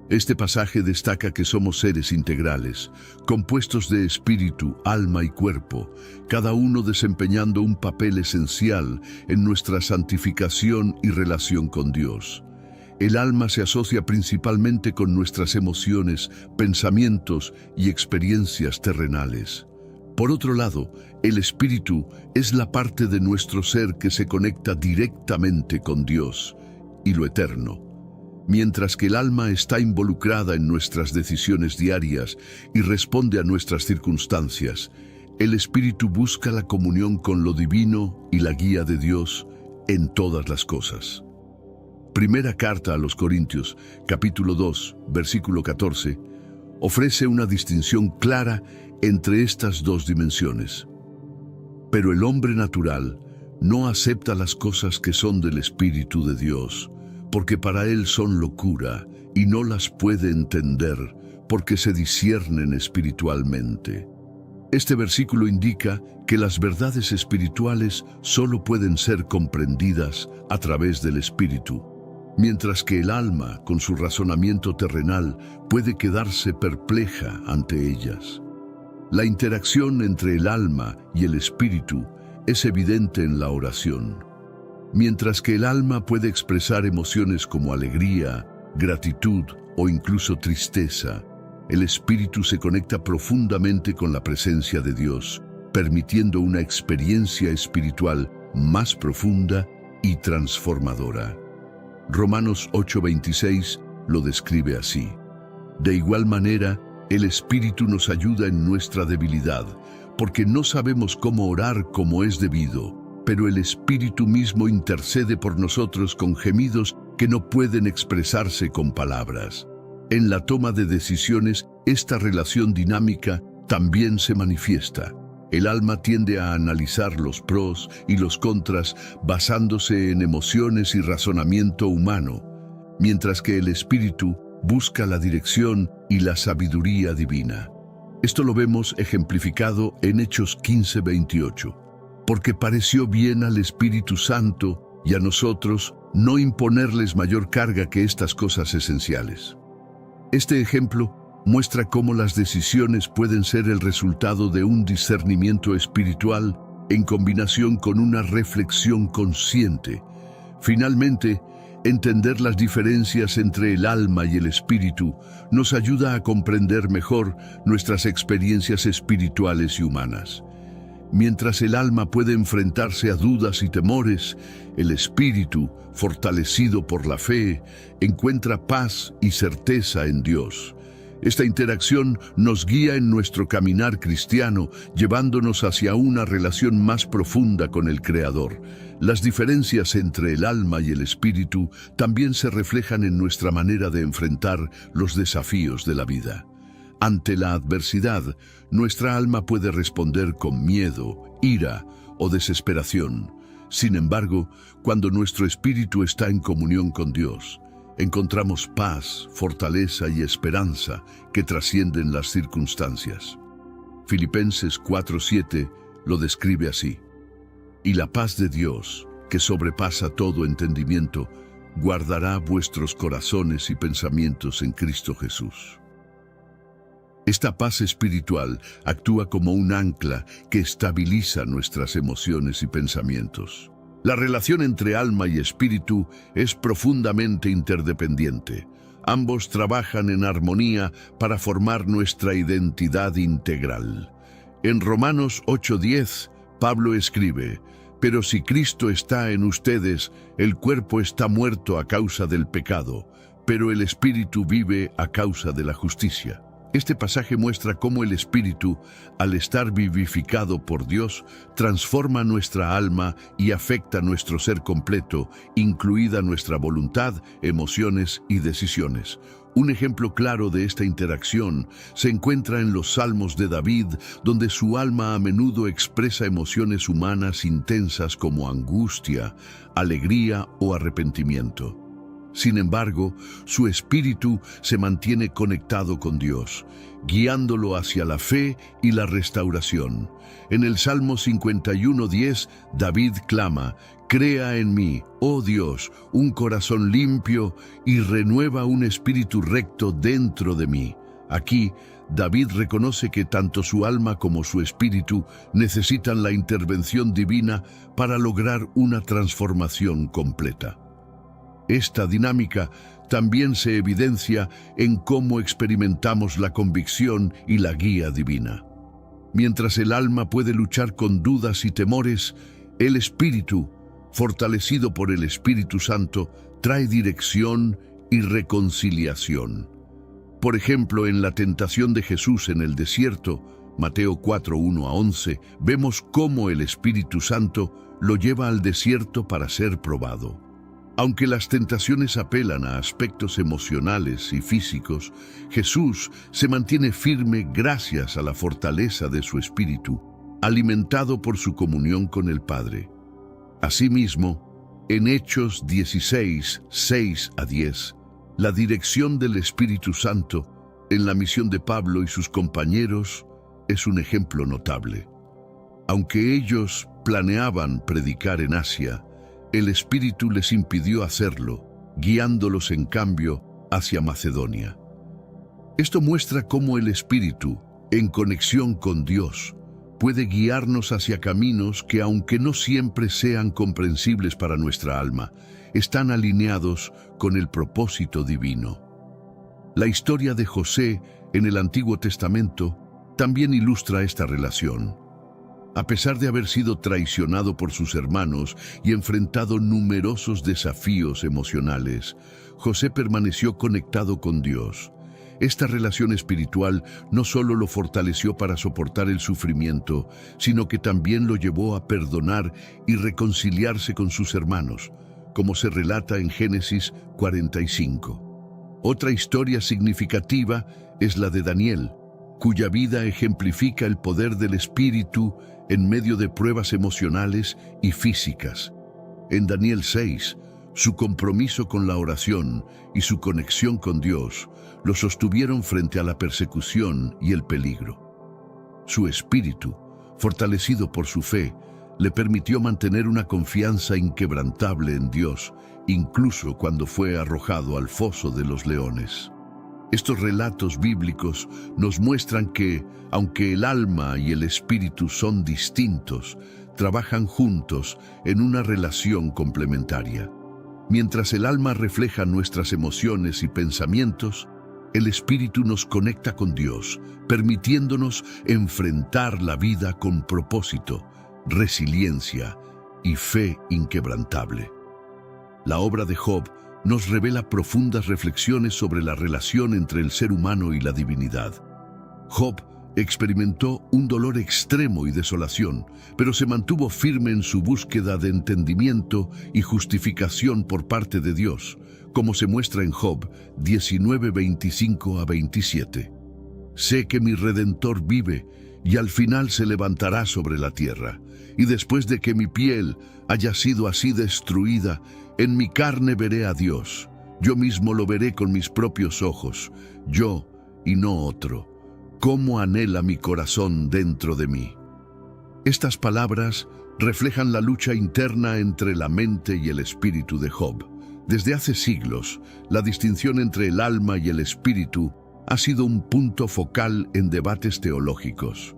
Este pasaje destaca que somos seres integrales, compuestos de espíritu, alma y cuerpo, cada uno desempeñando un papel esencial en nuestra santificación y relación con Dios. El alma se asocia principalmente con nuestras emociones, pensamientos y experiencias terrenales. Por otro lado, el espíritu es la parte de nuestro ser que se conecta directamente con Dios y lo eterno. Mientras que el alma está involucrada en nuestras decisiones diarias y responde a nuestras circunstancias, el espíritu busca la comunión con lo divino y la guía de Dios en todas las cosas. Primera carta a los Corintios, capítulo 2, versículo 14, ofrece una distinción clara entre estas dos dimensiones. Pero el hombre natural no acepta las cosas que son del Espíritu de Dios, porque para él son locura y no las puede entender, porque se disciernen espiritualmente. Este versículo indica que las verdades espirituales solo pueden ser comprendidas a través del Espíritu, mientras que el alma, con su razonamiento terrenal, puede quedarse perpleja ante ellas. La interacción entre el alma y el espíritu es evidente en la oración. Mientras que el alma puede expresar emociones como alegría, gratitud o incluso tristeza, el espíritu se conecta profundamente con la presencia de Dios, permitiendo una experiencia espiritual más profunda y transformadora. Romanos 8:26 lo describe así. De igual manera, el Espíritu nos ayuda en nuestra debilidad, porque no sabemos cómo orar como es debido, pero el Espíritu mismo intercede por nosotros con gemidos que no pueden expresarse con palabras. En la toma de decisiones, esta relación dinámica también se manifiesta. El alma tiende a analizar los pros y los contras basándose en emociones y razonamiento humano, mientras que el espíritu busca la dirección y la sabiduría divina. Esto lo vemos ejemplificado en Hechos 15:28. Porque pareció bien al Espíritu Santo y a nosotros no imponerles mayor carga que estas cosas esenciales. Este ejemplo muestra cómo las decisiones pueden ser el resultado de un discernimiento espiritual en combinación con una reflexión consciente. Finalmente, entender las diferencias entre el alma y el espíritu nos ayuda a comprender mejor nuestras experiencias espirituales y humanas. Mientras el alma puede enfrentarse a dudas y temores, el espíritu, fortalecido por la fe, encuentra paz y certeza en Dios. Esta interacción nos guía en nuestro caminar cristiano, llevándonos hacia una relación más profunda con el Creador. Las diferencias entre el alma y el espíritu también se reflejan en nuestra manera de enfrentar los desafíos de la vida. Ante la adversidad, nuestra alma puede responder con miedo, ira o desesperación. Sin embargo, cuando nuestro espíritu está en comunión con Dios, encontramos paz, fortaleza y esperanza que trascienden las circunstancias. Filipenses 4:7 lo describe así. Y la paz de Dios, que sobrepasa todo entendimiento, guardará vuestros corazones y pensamientos en Cristo Jesús. Esta paz espiritual actúa como un ancla que estabiliza nuestras emociones y pensamientos. La relación entre alma y espíritu es profundamente interdependiente. Ambos trabajan en armonía para formar nuestra identidad integral. En Romanos 8:10, Pablo escribe: «Pero si Cristo está en ustedes, el cuerpo está muerto a causa del pecado, pero el espíritu vive a causa de la justicia». Este pasaje muestra cómo el Espíritu, al estar vivificado por Dios, transforma nuestra alma y afecta nuestro ser completo, incluida nuestra voluntad, emociones y decisiones. Un ejemplo claro de esta interacción se encuentra en los Salmos de David, donde su alma a menudo expresa emociones humanas intensas como angustia, alegría o arrepentimiento. Sin embargo, su espíritu se mantiene conectado con Dios, guiándolo hacia la fe y la restauración. En el Salmo 51:10, David clama: «Crea en mí, oh Dios, un corazón limpio y renueva un espíritu recto dentro de mí». Aquí, David reconoce que tanto su alma como su espíritu necesitan la intervención divina para lograr una transformación completa. Esta dinámica también se evidencia en cómo experimentamos la convicción y la guía divina. Mientras el alma puede luchar con dudas y temores, el espíritu, fortalecido por el Espíritu Santo, trae dirección y reconciliación. Por ejemplo, en la tentación de Jesús en el desierto, Mateo 4:1-11, vemos cómo el Espíritu Santo lo lleva al desierto para ser probado. Aunque las tentaciones apelan a aspectos emocionales y físicos, Jesús se mantiene firme gracias a la fortaleza de su espíritu, alimentado por su comunión con el Padre. Asimismo, en Hechos 16, 6-10, la dirección del Espíritu Santo en la misión de Pablo y sus compañeros es un ejemplo notable. Aunque ellos planeaban predicar en Asia, el Espíritu les impidió hacerlo, guiándolos en cambio hacia Macedonia. Esto muestra cómo el Espíritu, en conexión con Dios, puede guiarnos hacia caminos que, aunque no siempre sean comprensibles para nuestra alma, están alineados con el propósito divino. La historia de José en el Antiguo Testamento también ilustra esta relación. A pesar de haber sido traicionado por sus hermanos y enfrentado numerosos desafíos emocionales, José permaneció conectado con Dios. Esta relación espiritual no solo lo fortaleció para soportar el sufrimiento, sino que también lo llevó a perdonar y reconciliarse con sus hermanos, como se relata en Génesis 45. Otra historia significativa es la de Daniel, cuya vida ejemplifica el poder del Espíritu en medio de pruebas emocionales y físicas. En Daniel 6, su compromiso con la oración y su conexión con Dios lo sostuvieron frente a la persecución y el peligro. Su espíritu, fortalecido por su fe, le permitió mantener una confianza inquebrantable en Dios, incluso cuando fue arrojado al foso de los leones. Estos relatos bíblicos nos muestran que, aunque el alma y el espíritu son distintos, trabajan juntos en una relación complementaria. Mientras el alma refleja nuestras emociones y pensamientos, el espíritu nos conecta con Dios, permitiéndonos enfrentar la vida con propósito, resiliencia y fe inquebrantable. La obra de Job nos revela profundas reflexiones sobre la relación entre el ser humano y la divinidad. Job experimentó un dolor extremo y desolación, pero se mantuvo firme en su búsqueda de entendimiento y justificación por parte de Dios, como se muestra en Job 19:25-27. Sé que mi Redentor vive y al final se levantará sobre la tierra, y después de que mi piel haya sido así destruida, en mi carne veré a Dios. Yo mismo lo veré con mis propios ojos, yo y no otro. Cómo anhela mi corazón dentro de mí. Estas palabras reflejan la lucha interna entre la mente y el espíritu de Job. Desde hace siglos, la distinción entre el alma y el espíritu ha sido un punto focal en debates teológicos.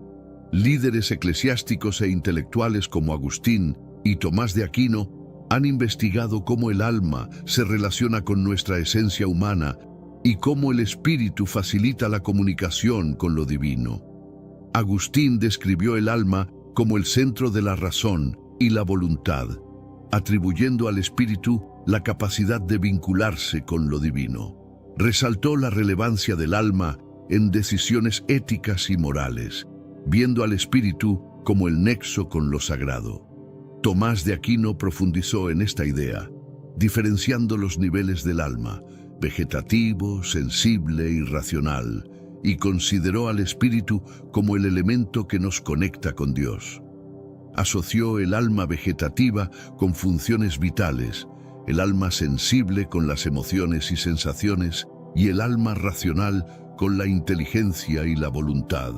Líderes eclesiásticos e intelectuales como Agustín y Tomás de Aquino han investigado cómo el alma se relaciona con nuestra esencia humana y cómo el espíritu facilita la comunicación con lo divino. Agustín describió el alma como el centro de la razón y la voluntad, atribuyendo al espíritu la capacidad de vincularse con lo divino. Resaltó la relevancia del alma en decisiones éticas y morales, viendo al espíritu como el nexo con lo sagrado. Tomás de Aquino profundizó en esta idea, diferenciando los niveles del alma, vegetativo, sensible y racional, y consideró al espíritu como el elemento que nos conecta con Dios. Asoció el alma vegetativa con funciones vitales, el alma sensible con las emociones y sensaciones, y el alma racional con la inteligencia y la voluntad.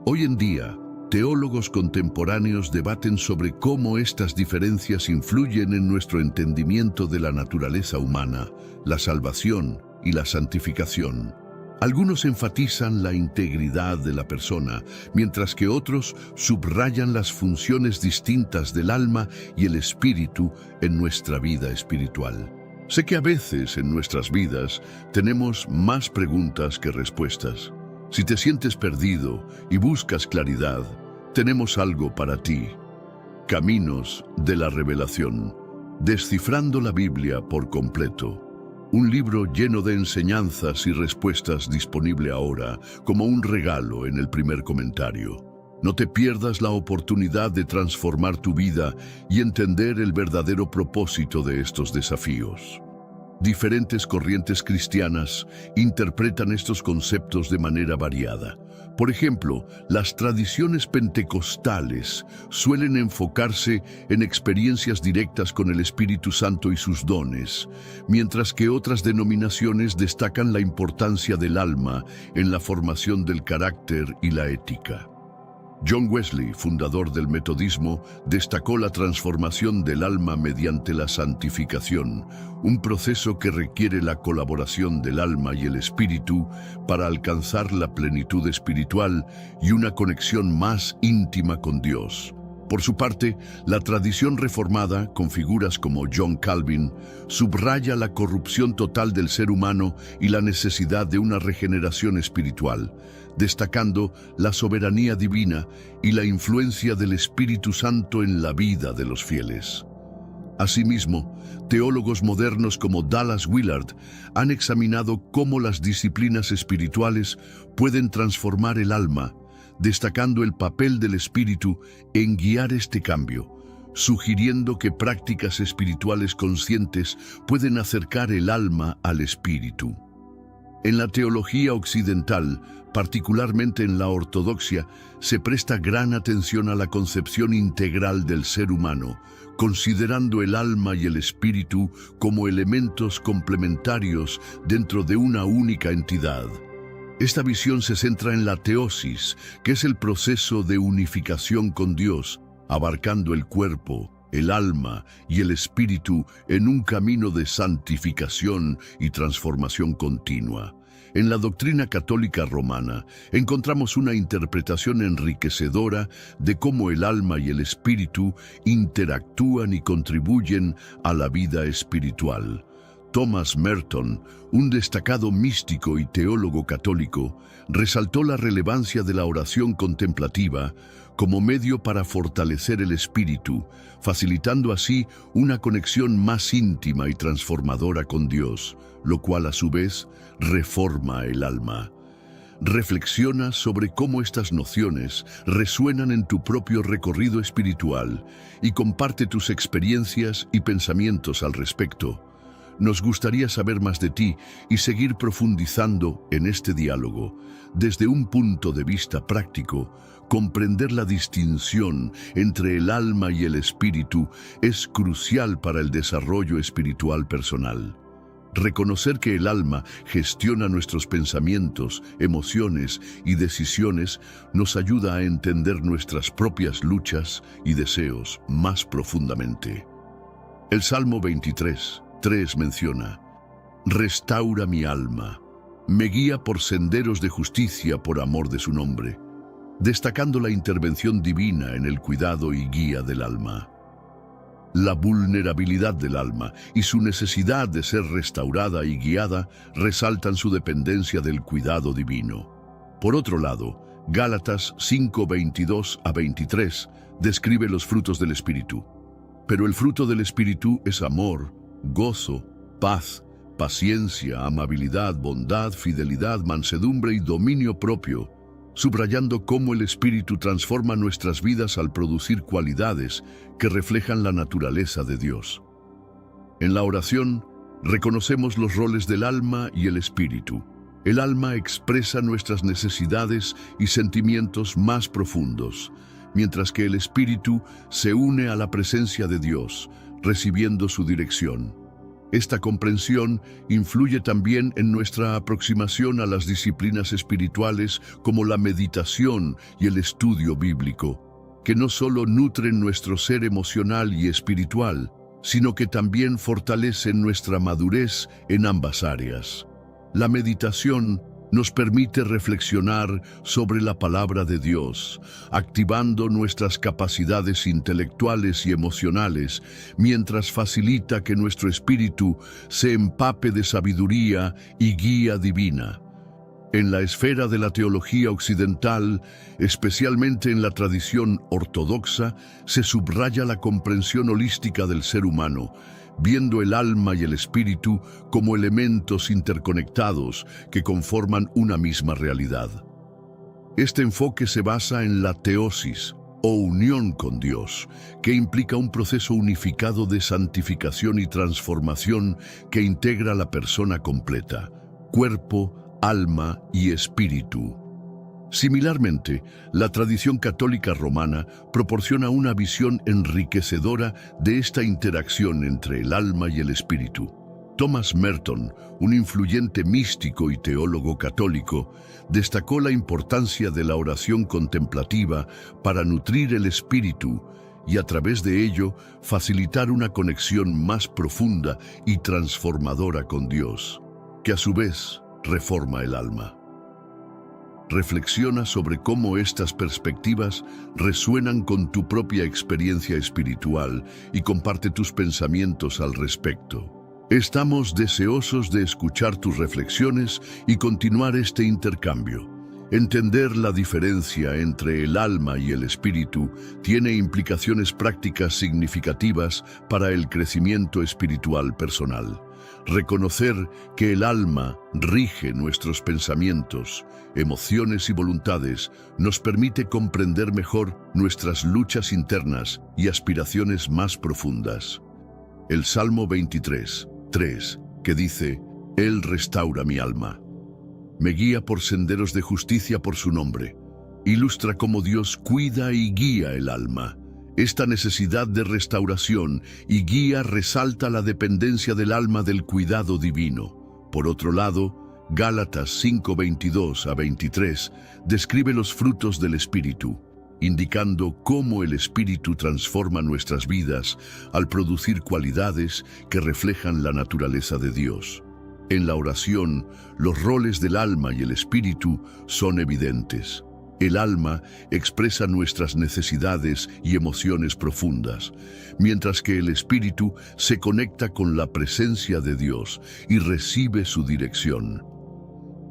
Hoy en día, teólogos contemporáneos debaten sobre cómo estas diferencias influyen en nuestro entendimiento de la naturaleza humana, la salvación y la santificación. Algunos enfatizan la integridad de la persona, mientras que otros subrayan las funciones distintas del alma y el espíritu en nuestra vida espiritual. Sé que a veces en nuestras vidas tenemos más preguntas que respuestas. Si te sientes perdido y buscas claridad, tenemos algo para ti. Caminos de la Revelación. Descifrando la Biblia por completo. Un libro lleno de enseñanzas y respuestas disponible ahora como un regalo en el primer comentario. No te pierdas la oportunidad de transformar tu vida y entender el verdadero propósito de estos desafíos. Diferentes corrientes cristianas interpretan estos conceptos de manera variada. Por ejemplo, las tradiciones pentecostales suelen enfocarse en experiencias directas con el Espíritu Santo y sus dones, mientras que otras denominaciones destacan la importancia del alma en la formación del carácter y la ética. John Wesley, fundador del metodismo, destacó la transformación del alma mediante la santificación, un proceso que requiere la colaboración del alma y el espíritu para alcanzar la plenitud espiritual y una conexión más íntima con Dios. Por su parte, la tradición reformada, con figuras como John Calvin, subraya la corrupción total del ser humano y la necesidad de una regeneración espiritual, destacando la soberanía divina y la influencia del Espíritu Santo en la vida de los fieles. Asimismo, teólogos modernos como Dallas Willard han examinado cómo las disciplinas espirituales pueden transformar el alma, destacando el papel del espíritu en guiar este cambio, sugiriendo que prácticas espirituales conscientes pueden acercar el alma al espíritu. En la teología occidental, particularmente en la ortodoxia, se presta gran atención a la concepción integral del ser humano, considerando el alma y el espíritu como elementos complementarios dentro de una única entidad. Esta visión se centra en la teosis, que es el proceso de unificación con Dios, abarcando el cuerpo, el alma y el espíritu en un camino de santificación y transformación continua. En la doctrina católica romana encontramos una interpretación enriquecedora de cómo el alma y el espíritu interactúan y contribuyen a la vida espiritual. Thomas Merton, un destacado místico y teólogo católico, resaltó la relevancia de la oración contemplativa como medio para fortalecer el espíritu, facilitando así una conexión más íntima y transformadora con Dios, lo cual a su vez reforma el alma. Reflexiona sobre cómo estas nociones resuenan en tu propio recorrido espiritual y comparte tus experiencias y pensamientos al respecto. Nos gustaría saber más de ti y seguir profundizando en este diálogo. Desde un punto de vista práctico, comprender la distinción entre el alma y el espíritu es crucial para el desarrollo espiritual personal. Reconocer que el alma gestiona nuestros pensamientos, emociones y decisiones nos ayuda a entender nuestras propias luchas y deseos más profundamente. El Salmo 23:3 menciona: «Restaura mi alma, me guía por senderos de justicia por amor de su nombre», destacando la intervención divina en el cuidado y guía del alma. La vulnerabilidad del alma y su necesidad de ser restaurada y guiada resaltan su dependencia del cuidado divino. Por otro lado, Gálatas 5:22-23 describe los frutos del Espíritu. Pero el fruto del Espíritu es amor, gozo, paz, paciencia, amabilidad, bondad, fidelidad, mansedumbre y dominio propio, subrayando cómo el Espíritu transforma nuestras vidas al producir cualidades que reflejan la naturaleza de Dios. En la oración, reconocemos los roles del alma y el espíritu. El alma expresa nuestras necesidades y sentimientos más profundos, mientras que el espíritu se une a la presencia de Dios, recibiendo su dirección. Esta comprensión influye también en nuestra aproximación a las disciplinas espirituales como la meditación y el estudio bíblico, que no solo nutren nuestro ser emocional y espiritual, sino que también fortalecen nuestra madurez en ambas áreas. La meditación nos permite reflexionar sobre la palabra de Dios, activando nuestras capacidades intelectuales y emocionales, mientras facilita que nuestro espíritu se empape de sabiduría y guía divina. En la esfera de la teología occidental, especialmente en la tradición ortodoxa, se subraya la comprensión holística del ser humano, viendo el alma y el espíritu como elementos interconectados que conforman una misma realidad. Este enfoque se basa en la teosis, o unión con Dios, que implica un proceso unificado de santificación y transformación que integra la persona completa, cuerpo, alma y espíritu. Similarmente, la tradición católica romana proporciona una visión enriquecedora de esta interacción entre el alma y el espíritu. Thomas Merton, un influyente místico y teólogo católico, destacó la importancia de la oración contemplativa para nutrir el espíritu y a través de ello facilitar una conexión más profunda y transformadora con Dios, que a su vez reforma el alma. Reflexiona sobre cómo estas perspectivas resuenan con tu propia experiencia espiritual y comparte tus pensamientos al respecto. Estamos deseosos de escuchar tus reflexiones y continuar este intercambio. Entender la diferencia entre el alma y el espíritu tiene implicaciones prácticas significativas para el crecimiento espiritual personal. Reconocer que el alma rige nuestros pensamientos, emociones y voluntades nos permite comprender mejor nuestras luchas internas y aspiraciones más profundas. El Salmo 23:3, que dice: Él restaura mi alma. Me guía por senderos de justicia por su nombre. Ilustra cómo Dios cuida y guía el alma. Esta necesidad de restauración y guía resalta la dependencia del alma del cuidado divino. Por otro lado, Gálatas 5:22-23 describe los frutos del Espíritu, indicando cómo el Espíritu transforma nuestras vidas al producir cualidades que reflejan la naturaleza de Dios. En la oración, los roles del alma y el espíritu son evidentes. El alma expresa nuestras necesidades y emociones profundas, mientras que el espíritu se conecta con la presencia de Dios y recibe su dirección.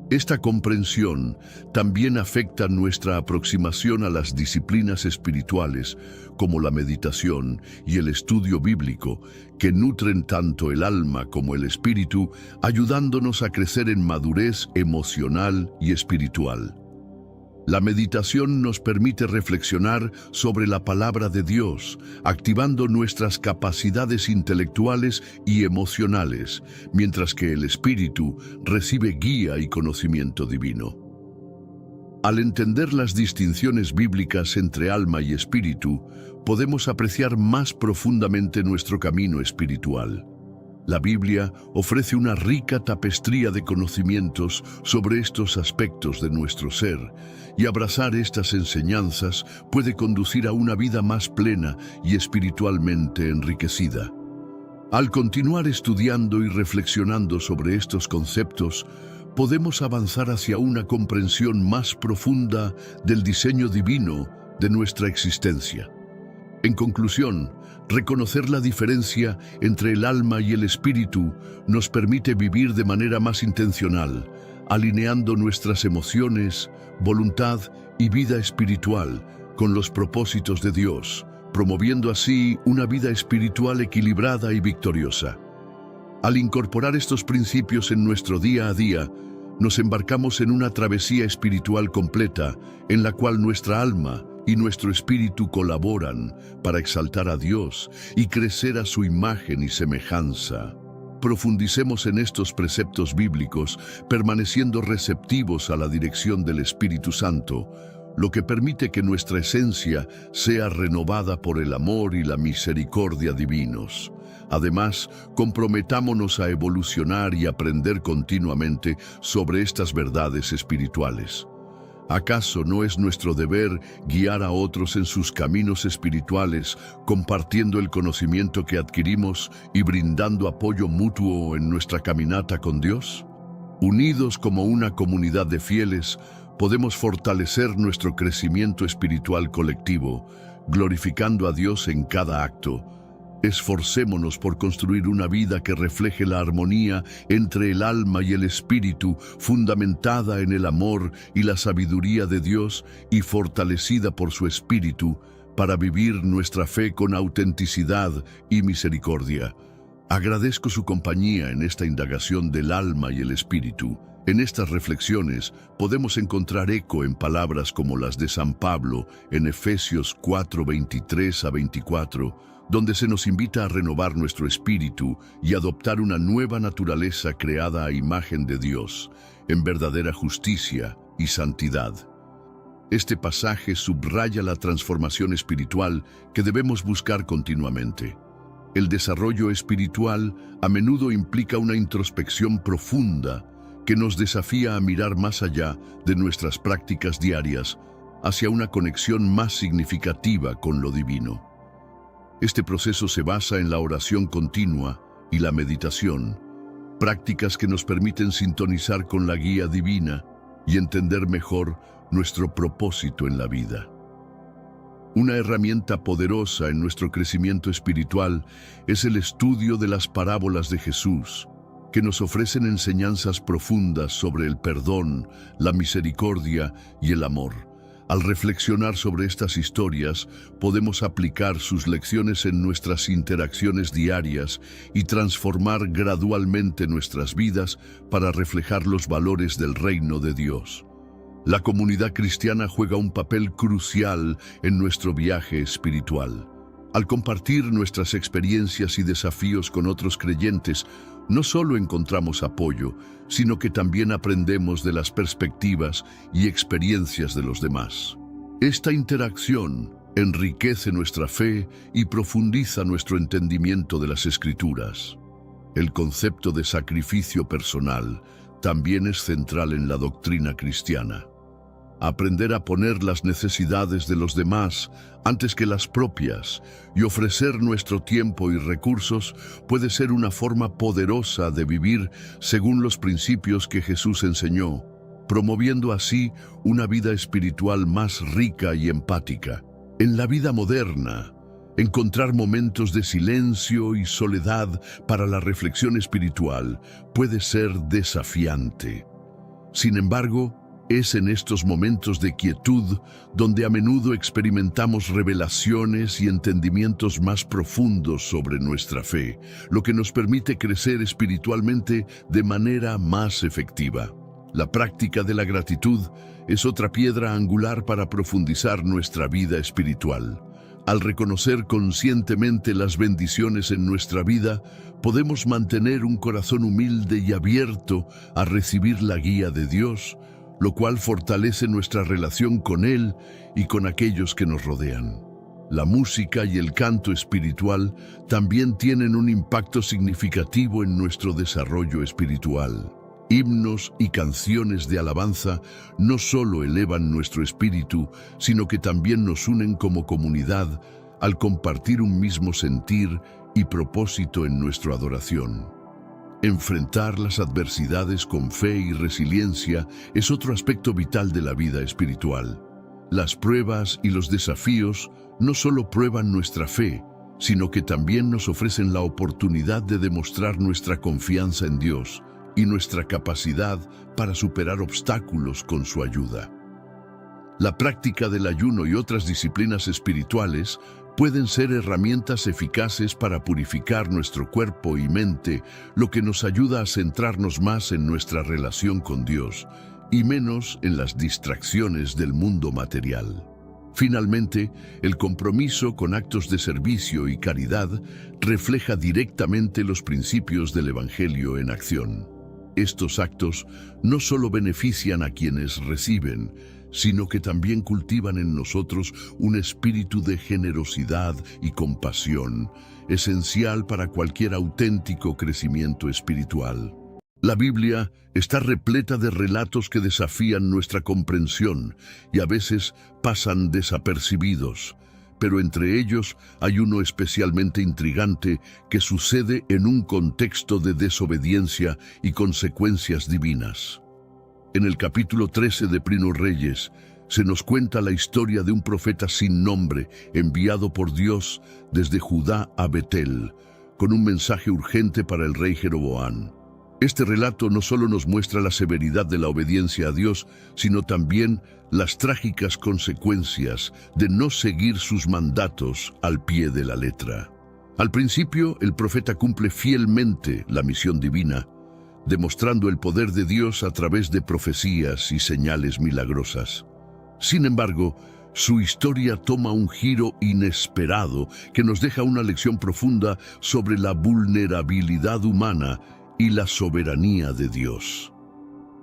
Esta comprensión también afecta nuestra aproximación a las disciplinas espirituales, como la meditación y el estudio bíblico, que nutren tanto el alma como el espíritu, ayudándonos a crecer en madurez emocional y espiritual. La meditación nos permite reflexionar sobre la palabra de Dios, activando nuestras capacidades intelectuales y emocionales, mientras que el espíritu recibe guía y conocimiento divino. Al entender las distinciones bíblicas entre alma y espíritu, podemos apreciar más profundamente nuestro camino espiritual. La Biblia ofrece una rica tapestría de conocimientos sobre estos aspectos de nuestro ser, y abrazar estas enseñanzas puede conducir a una vida más plena y espiritualmente enriquecida. Al continuar estudiando y reflexionando sobre estos conceptos, podemos avanzar hacia una comprensión más profunda del diseño divino de nuestra existencia. En conclusión, reconocer la diferencia entre el alma y el espíritu nos permite vivir de manera más intencional, alineando nuestras emociones, voluntad y vida espiritual con los propósitos de Dios, promoviendo así una vida espiritual equilibrada y victoriosa. Al incorporar estos principios en nuestro día a día, nos embarcamos en una travesía espiritual completa en la cual nuestra alma y nuestro espíritu colaboran para exaltar a Dios y crecer a su imagen y semejanza. Profundicemos en estos preceptos bíblicos, permaneciendo receptivos a la dirección del Espíritu Santo, lo que permite que nuestra esencia sea renovada por el amor y la misericordia divinos. Además, comprometámonos a evolucionar y aprender continuamente sobre estas verdades espirituales. ¿Acaso no es nuestro deber guiar a otros en sus caminos espirituales, compartiendo el conocimiento que adquirimos y brindando apoyo mutuo en nuestra caminata con Dios? Unidos como una comunidad de fieles, podemos fortalecer nuestro crecimiento espiritual colectivo, glorificando a Dios en cada acto. Esforcémonos por construir una vida que refleje la armonía entre el alma y el espíritu, fundamentada en el amor y la sabiduría de Dios y fortalecida por su espíritu, para vivir nuestra fe con autenticidad y misericordia. Agradezco su compañía en esta indagación del alma y el espíritu. En estas reflexiones podemos encontrar eco en palabras como las de San Pablo en Efesios 4:23-24, donde se nos invita a renovar nuestro espíritu y adoptar una nueva naturaleza creada a imagen de Dios, en verdadera justicia y santidad. Este pasaje subraya la transformación espiritual que debemos buscar continuamente. El desarrollo espiritual a menudo implica una introspección profunda que nos desafía a mirar más allá de nuestras prácticas diarias hacia una conexión más significativa con lo divino. Este proceso se basa en la oración continua y la meditación, prácticas que nos permiten sintonizar con la guía divina y entender mejor nuestro propósito en la vida. Una herramienta poderosa en nuestro crecimiento espiritual es el estudio de las parábolas de Jesús, que nos ofrecen enseñanzas profundas sobre el perdón, la misericordia y el amor. Al reflexionar sobre estas historias, podemos aplicar sus lecciones en nuestras interacciones diarias y transformar gradualmente nuestras vidas para reflejar los valores del reino de Dios. La comunidad cristiana juega un papel crucial en nuestro viaje espiritual. Al compartir nuestras experiencias y desafíos con otros creyentes, no solo encontramos apoyo, sino que también aprendemos de las perspectivas y experiencias de los demás. Esta interacción enriquece nuestra fe y profundiza nuestro entendimiento de las Escrituras. El concepto de sacrificio personal también es central en la doctrina cristiana. Aprender a poner las necesidades de los demás antes que las propias y ofrecer nuestro tiempo y recursos puede ser una forma poderosa de vivir según los principios que Jesús enseñó, promoviendo así una vida espiritual más rica y empática. En la vida moderna, encontrar momentos de silencio y soledad para la reflexión espiritual puede ser desafiante. Sin embargo, es en estos momentos de quietud donde a menudo experimentamos revelaciones y entendimientos más profundos sobre nuestra fe, lo que nos permite crecer espiritualmente de manera más efectiva. La práctica de la gratitud es otra piedra angular para profundizar nuestra vida espiritual. Al reconocer conscientemente las bendiciones en nuestra vida, podemos mantener un corazón humilde y abierto a recibir la guía de Dios, lo cual fortalece nuestra relación con Él y con aquellos que nos rodean. La música y el canto espiritual también tienen un impacto significativo en nuestro desarrollo espiritual. Himnos y canciones de alabanza no solo elevan nuestro espíritu, sino que también nos unen como comunidad al compartir un mismo sentir y propósito en nuestra adoración. Enfrentar las adversidades con fe y resiliencia es otro aspecto vital de la vida espiritual. Las pruebas y los desafíos no solo prueban nuestra fe, sino que también nos ofrecen la oportunidad de demostrar nuestra confianza en Dios y nuestra capacidad para superar obstáculos con su ayuda. La práctica del ayuno y otras disciplinas espirituales pueden ser herramientas eficaces para purificar nuestro cuerpo y mente, lo que nos ayuda a centrarnos más en nuestra relación con Dios y menos en las distracciones del mundo material. Finalmente, el compromiso con actos de servicio y caridad refleja directamente los principios del Evangelio en acción. Estos actos no solo benefician a quienes reciben, sino que también cultivan en nosotros un espíritu de generosidad y compasión, esencial para cualquier auténtico crecimiento espiritual. La Biblia está repleta de relatos que desafían nuestra comprensión y a veces pasan desapercibidos, pero entre ellos hay uno especialmente intrigante que sucede en un contexto de desobediencia y consecuencias divinas. En el capítulo 13 de Primero Reyes, se nos cuenta la historia de un profeta sin nombre enviado por Dios desde Judá a Betel, con un mensaje urgente para el rey Jeroboam. Este relato no solo nos muestra la severidad de la obediencia a Dios, sino también las trágicas consecuencias de no seguir sus mandatos al pie de la letra. Al principio, el profeta cumple fielmente la misión divina, demostrando el poder de Dios a través de profecías y señales milagrosas. Sin embargo, su historia toma un giro inesperado que nos deja una lección profunda sobre la vulnerabilidad humana y la soberanía de Dios.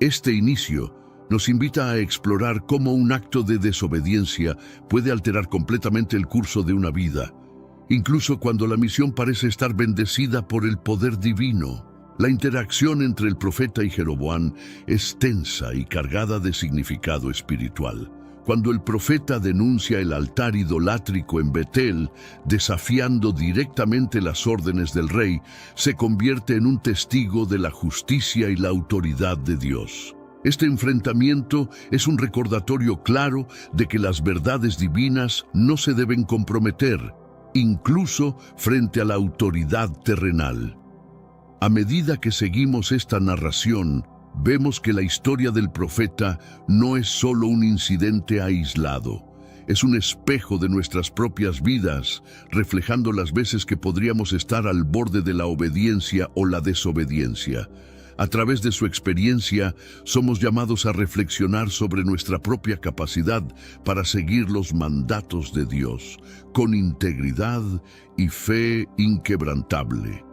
Este inicio nos invita a explorar cómo un acto de desobediencia puede alterar completamente el curso de una vida, incluso cuando la misión parece estar bendecida por el poder divino. La interacción entre el profeta y Jeroboam es tensa y cargada de significado espiritual. Cuando el profeta denuncia el altar idolátrico en Betel, desafiando directamente las órdenes del rey, se convierte en un testigo de la justicia y la autoridad de Dios. Este enfrentamiento es un recordatorio claro de que las verdades divinas no se deben comprometer, incluso frente a la autoridad terrenal. A medida que seguimos esta narración, vemos que la historia del profeta no es solo un incidente aislado, es un espejo de nuestras propias vidas, reflejando las veces que podríamos estar al borde de la obediencia o la desobediencia. A través de su experiencia, somos llamados a reflexionar sobre nuestra propia capacidad para seguir los mandatos de Dios, con integridad y fe inquebrantable.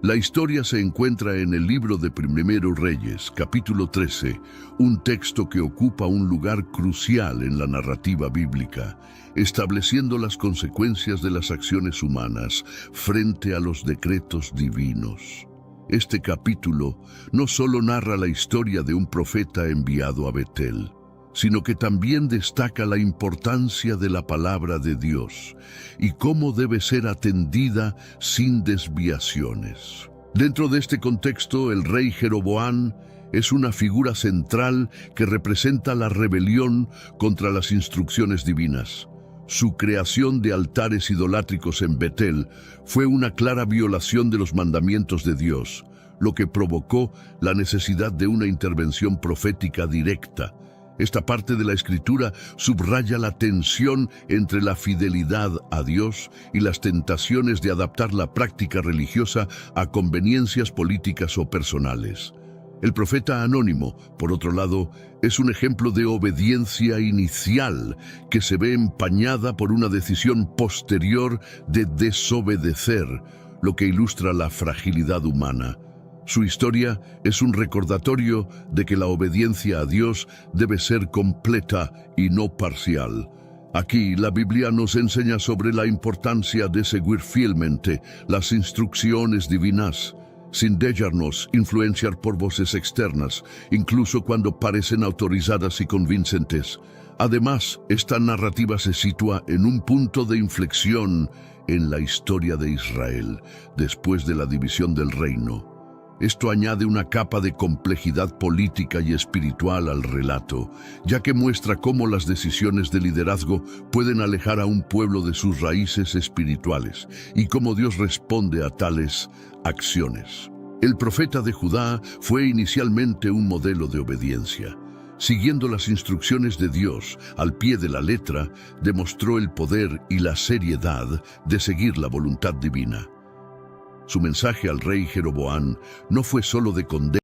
La historia se encuentra en el libro de Primero Reyes, capítulo 13, un texto que ocupa un lugar crucial en la narrativa bíblica, estableciendo las consecuencias de las acciones humanas frente a los decretos divinos. Este capítulo no solo narra la historia de un profeta enviado a Betel, sino que también destaca la importancia de la palabra de Dios y cómo debe ser atendida sin desviaciones. Dentro de este contexto, el rey Jeroboam es una figura central que representa la rebelión contra las instrucciones divinas. Su creación de altares idolátricos en Betel fue una clara violación de los mandamientos de Dios, lo que provocó la necesidad de una intervención profética directa. Esta parte de la Escritura subraya la tensión entre la fidelidad a Dios y las tentaciones de adaptar la práctica religiosa a conveniencias políticas o personales. El profeta anónimo, por otro lado, es un ejemplo de obediencia inicial que se ve empañada por una decisión posterior de desobedecer, lo que ilustra la fragilidad humana. Su historia es un recordatorio de que la obediencia a Dios debe ser completa y no parcial. Aquí la Biblia nos enseña sobre la importancia de seguir fielmente las instrucciones divinas, sin dejarnos influenciar por voces externas, incluso cuando parecen autorizadas y convincentes. Además, esta narrativa se sitúa en un punto de inflexión en la historia de Israel, después de la división del reino. Esto añade una capa de complejidad política y espiritual al relato, ya que muestra cómo las decisiones de liderazgo pueden alejar a un pueblo de sus raíces espirituales y cómo Dios responde a tales acciones. El profeta de Judá fue inicialmente un modelo de obediencia. Siguiendo las instrucciones de Dios al pie de la letra, demostró el poder y la seriedad de seguir la voluntad divina. Su mensaje al rey Jeroboam no fue solo de condena,